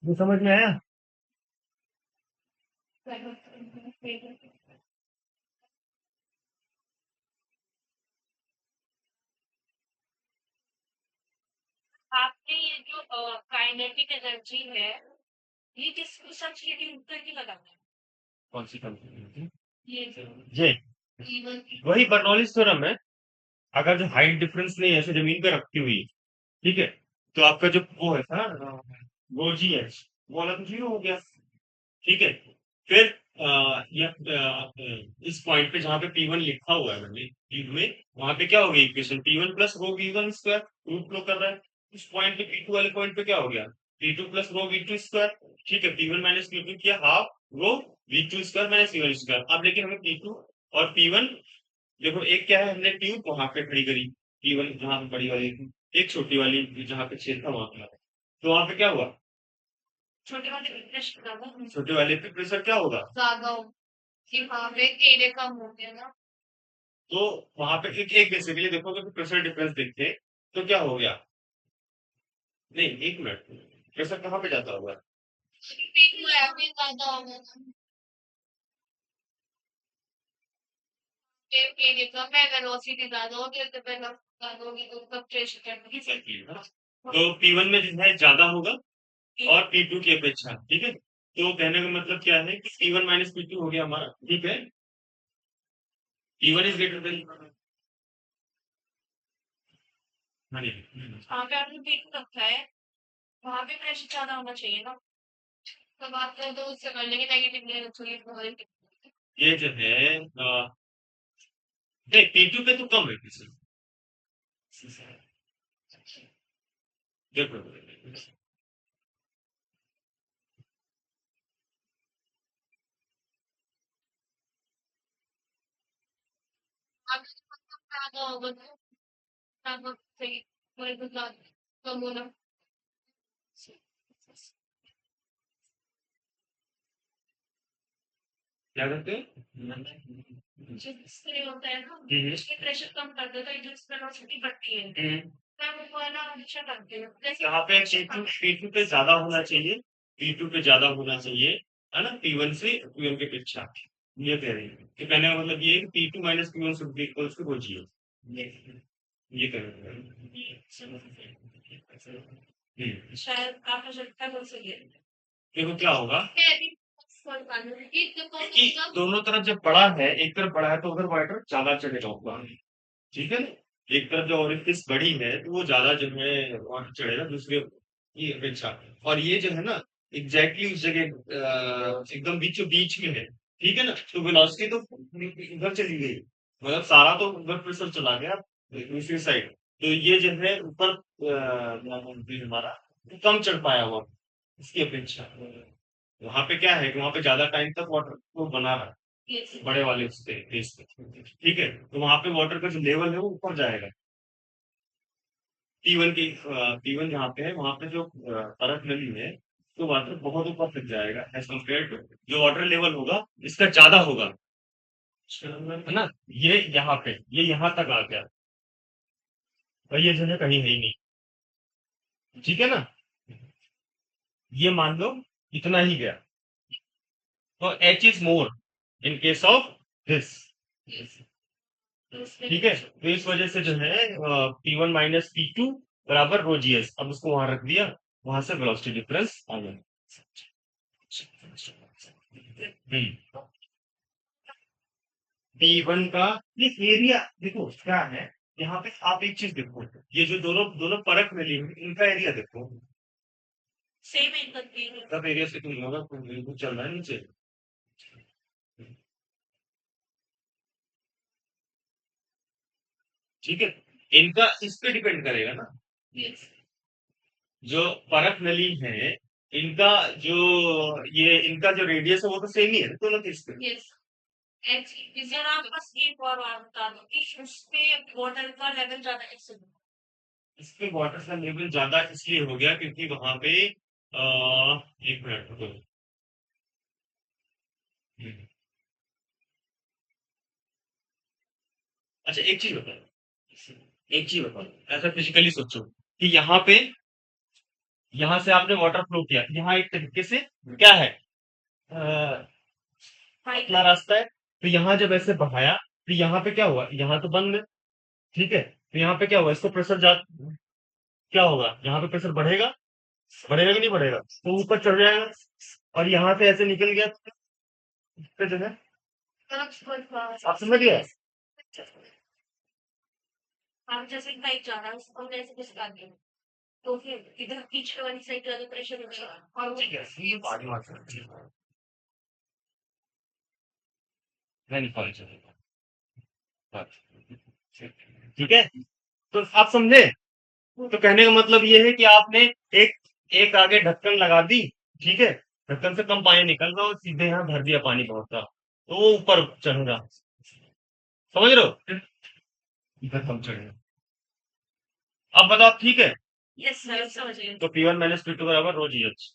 समझ में आया आपने ये जो काइनेटिक एनर्जी है ये किस सब चीज के उत्तर की लगाता है कौन सी कंपनी ये ये जीवन वही बर्नौलीज थ्योरम है अगर जो हाइट डिफरेंस नहीं है ऐसे जमीन पे रखी हुई है ठीक है तो आपका जो वो है ना वो जी है वो वाला तो जीरो हो गया ठीक है फिर इस पॉइंट पे जहाँ पे P1 लिखा हुआ है मैंने ट्यूब में वहां पे क्या हो गया equation P1 plus rho V1 square root flow कर रहा है उस पॉइंट पे P2 वाले पॉइंट पे क्या हो गया P2 प्लस रो V2 स्क्वायर ठीक है P1 माइनस P2 किया half rho V2 square minus V1 square अब लेकिन हमें P2 और P1 देखो एक क्या है हमने ट्यूब वहां पे खड़ी करी P1 जहाँ पे बड़ी वाली थी, एक छोटी वाली जहाँ पे छेद था वहां पे लगा। तो वहां पे क्या हुआ? छोटे वाले पे प्रेशर ज्यादा छोटे वाले पे प्रेशर क्या होगा? ज्यादा हो कि वहां पे एरिया कम हो गया ना। तो वहां पे एक एक बेसिकली देखोगे तो प्रेशर डिफरेंस देखते तो क्या हो गया? नहीं, एक मिनट, प्रेशर कहाँ पे जाता होगा? P2 एवरेज ज्यादा होगा ना। एरिया कम है, वेलोसिटी ज्यादा होगी तो वेलोसिटी ज्यादा होगी तो उसका प्रेशर कम Exactly, है ना? तो P1 में जो है ज्यादा होगा और P2 की अपेक्षा, ठीक है। तो कहने का मतलब क्या है कि P1 माइनस P2 हो गया हमारा, ठीक है। P1 इज ग्रेटर देन, हाँ जी, वहाँ पे आपने P2 रखा है, वहाँ पे प्रेशर ज्यादा होना चाहिए ना। तो बात करें तो उससे कर लेंगे नेगेटिव पॉजिटिव। ये जो है नहीं, P2 पे तो कम है प्रेशर, देखो, आप ज्यादा होगा तो ज्यादा सही, थोड़े कुछ ज्यादा कम होना। क्या करते हैं? जिससे होता है ना, हम्म, उसके प्रेशर कम कर दो तो जो वेलोसिटी बढ़ती है। हम्म। मैं वो है ना हमेशा करती हूँ जैसे यहाँ पे P2 पे ज्यादा होना चाहिए, P2 पे ज्यादा होना चाहिए, है ना, P1 से P1 के अपेक्षा, ये कह रही है कि कहने का मतलब ये है कि P2 minus P1 should be equals to zero, ये कह रहे हैं। शायद आपको लगता है सही है। देखो क्या होगा मैं अभी फॉर कानून की तो कि दोनों तरफ जब बड़ा है, एक तरफ बड़ा है तो उधर वाटर ज्यादा चढ़ेगा ऊपर, ठीक है ना। एक तरफ जो ओरिफिस बड़ी है तो वो ज्यादा जो है वाटर चढ़ेगा दूसरे की अपेक्षा। और ये जो है ना एग्जैक्टली उस जगह एकदम बीचों बीच में है, ठीक है ना। तो वेलोसिटी तो उधर चली गई, मतलब सारा तो उधर प्रेशर चला गया दूसरी साइड। तो ये जो है ऊपर क्या बोलते हैं हमारा कम चढ़ पाया हुआ इसकी अपेक्षा। वहां पे क्या है कि वहां पे ज्यादा टाइम तक वाटर को बना रहा है बड़े वाले उससे बेस पे, ठीक है। तो वहां पे वाटर का जो लेवल है वो ऊपर जाएगा। T1 की T1 जहाँ पे है वहां पे जो परत नली है तो वाटर बहुत ऊपर तक जाएगा एज कम्पेयर टू जो वाटर लेवल होगा इसका ज्यादा होगा, है ना। ये यहाँ पे ये यहाँ तक आ गया और ये जो है कहीं है ही नहीं, ठीक है ना। ये मान लो इतना ही गया, तो H is more in case of this, ठीक है। तो इस वजह से जो है P1 माइनस P2 बराबर रो जी एस, अब उसको वहां रख दिया, वहां से वेलोसिटी डिफरेंस आ गया। P1 का ये एरिया देखो क्या है, यहाँ पे आप एक चीज देखो, ये जो दोनों दोनों परत मिली हुई इनका एरिया देखो, सेम इनकम की सब एरिया से तुम होगा बिल्कुल चल रहा है नीचे, ठीक है। इनका इस पे डिपेंड करेगा ना, जो परत नली है इनका जो ये इनका जो रेडियस है वो तो सेम ही है ना दोनों के इस पे। यस सर आप बस एक और बात बता दो कि उसपे वाटर का लेवल ज्यादा इससे इस पे वाटर का लेवल ज्यादा इसलिए हो गया क्योंकि वहां पे एक मिनट रुको। हम्म, अच्छा एक चीज बताओ ऐसा फिजिकली सोचो कि यहाँ पे यहाँ से आपने वाटर फ्लो किया, यहाँ एक तरीके से क्या है पतला रास्ता है, तो यहाँ जब ऐसे बढ़ाया तो यहाँ पे क्या हुआ, यहाँ तो बंद है, ठीक है। तो यहाँ पे क्या हुआ, इसको प्रेशर जा क्या होगा, यहाँ पे प्रेशर बढ़ेगा, बढ़ेगा कि नहीं बढ़ेगा, तो ऊपर चढ़ जाएगा और यहाँ से ऐसे निकल गया तो फिर जो है आप समझ गए। हम जैसे बाइक जा रहा है उसको हमने ऐसे घुसा दिया तो फिर इधर पीछे वाली साइड ज्यादा प्रेशर होगा और ठीक है, ये आगे बात करते हैं। नहीं फॉलो चलेगा बात, ठीक है। तो आप समझे, तो कहने का मतलब ये है कि आपने एक एक आगे ढक्कन लगा दी, ठीक है। ढक्कन से कम पानी निकल रहा और सीधे यहाँ भर दिया पानी बहुत सा, तो वो ऊपर चढ़ेगा, समझ रहे हो, इधर कम चढ़ेगा, अब बताओ ठीक है। यस सर, समझ गए। तो P1 माइनस P2 बराबर रो GH।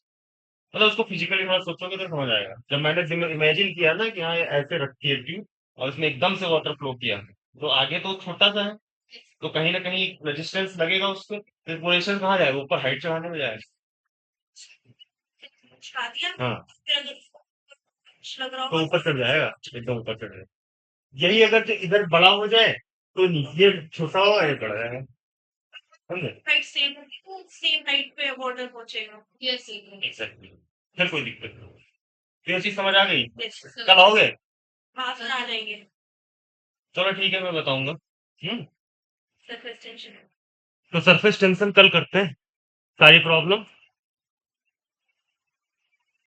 मतलब उसको फिजिकली थोड़ा सोचोगे तो समझ आएगा। जब मैंने इमेजिन किया ना कि हाँ ये ऐसे रखी है ट्यूब और इसमें एकदम से वाटर फ्लो किया, तो आगे तो छोटा सा है, तो कहीं ना कहीं रेजिस्टेंस लगेगा उसको, फिर पोजीशन कहाँ जाएगा, ऊपर हाइट चढ़ाने में जाएगा। चढ़ा दिया, हाँ, फिर अगर कुछ लग रहा तो होगा ऊपर चढ़ जाएगा, एकदम ऊपर चढ़ जाएगा। यही अगर जो इधर बड़ा हो जाए तो नीचे छोटा होगा, ये बढ़ जाएगा। समझे? हाइट सेम होगी तो सेम हाइट पे वाटर पहुंचेगा। Yes exactly. फिर कोई दिक्कत नहीं। तो ये चीज समझ आ गई। यस कल आओगे? हाँ सर, आ जाएंगे। चलो ठीक है, मैं बताऊंगा। Surface tension. तो सरफेस टेंशन कल करते हैं, सारी प्रॉब्लम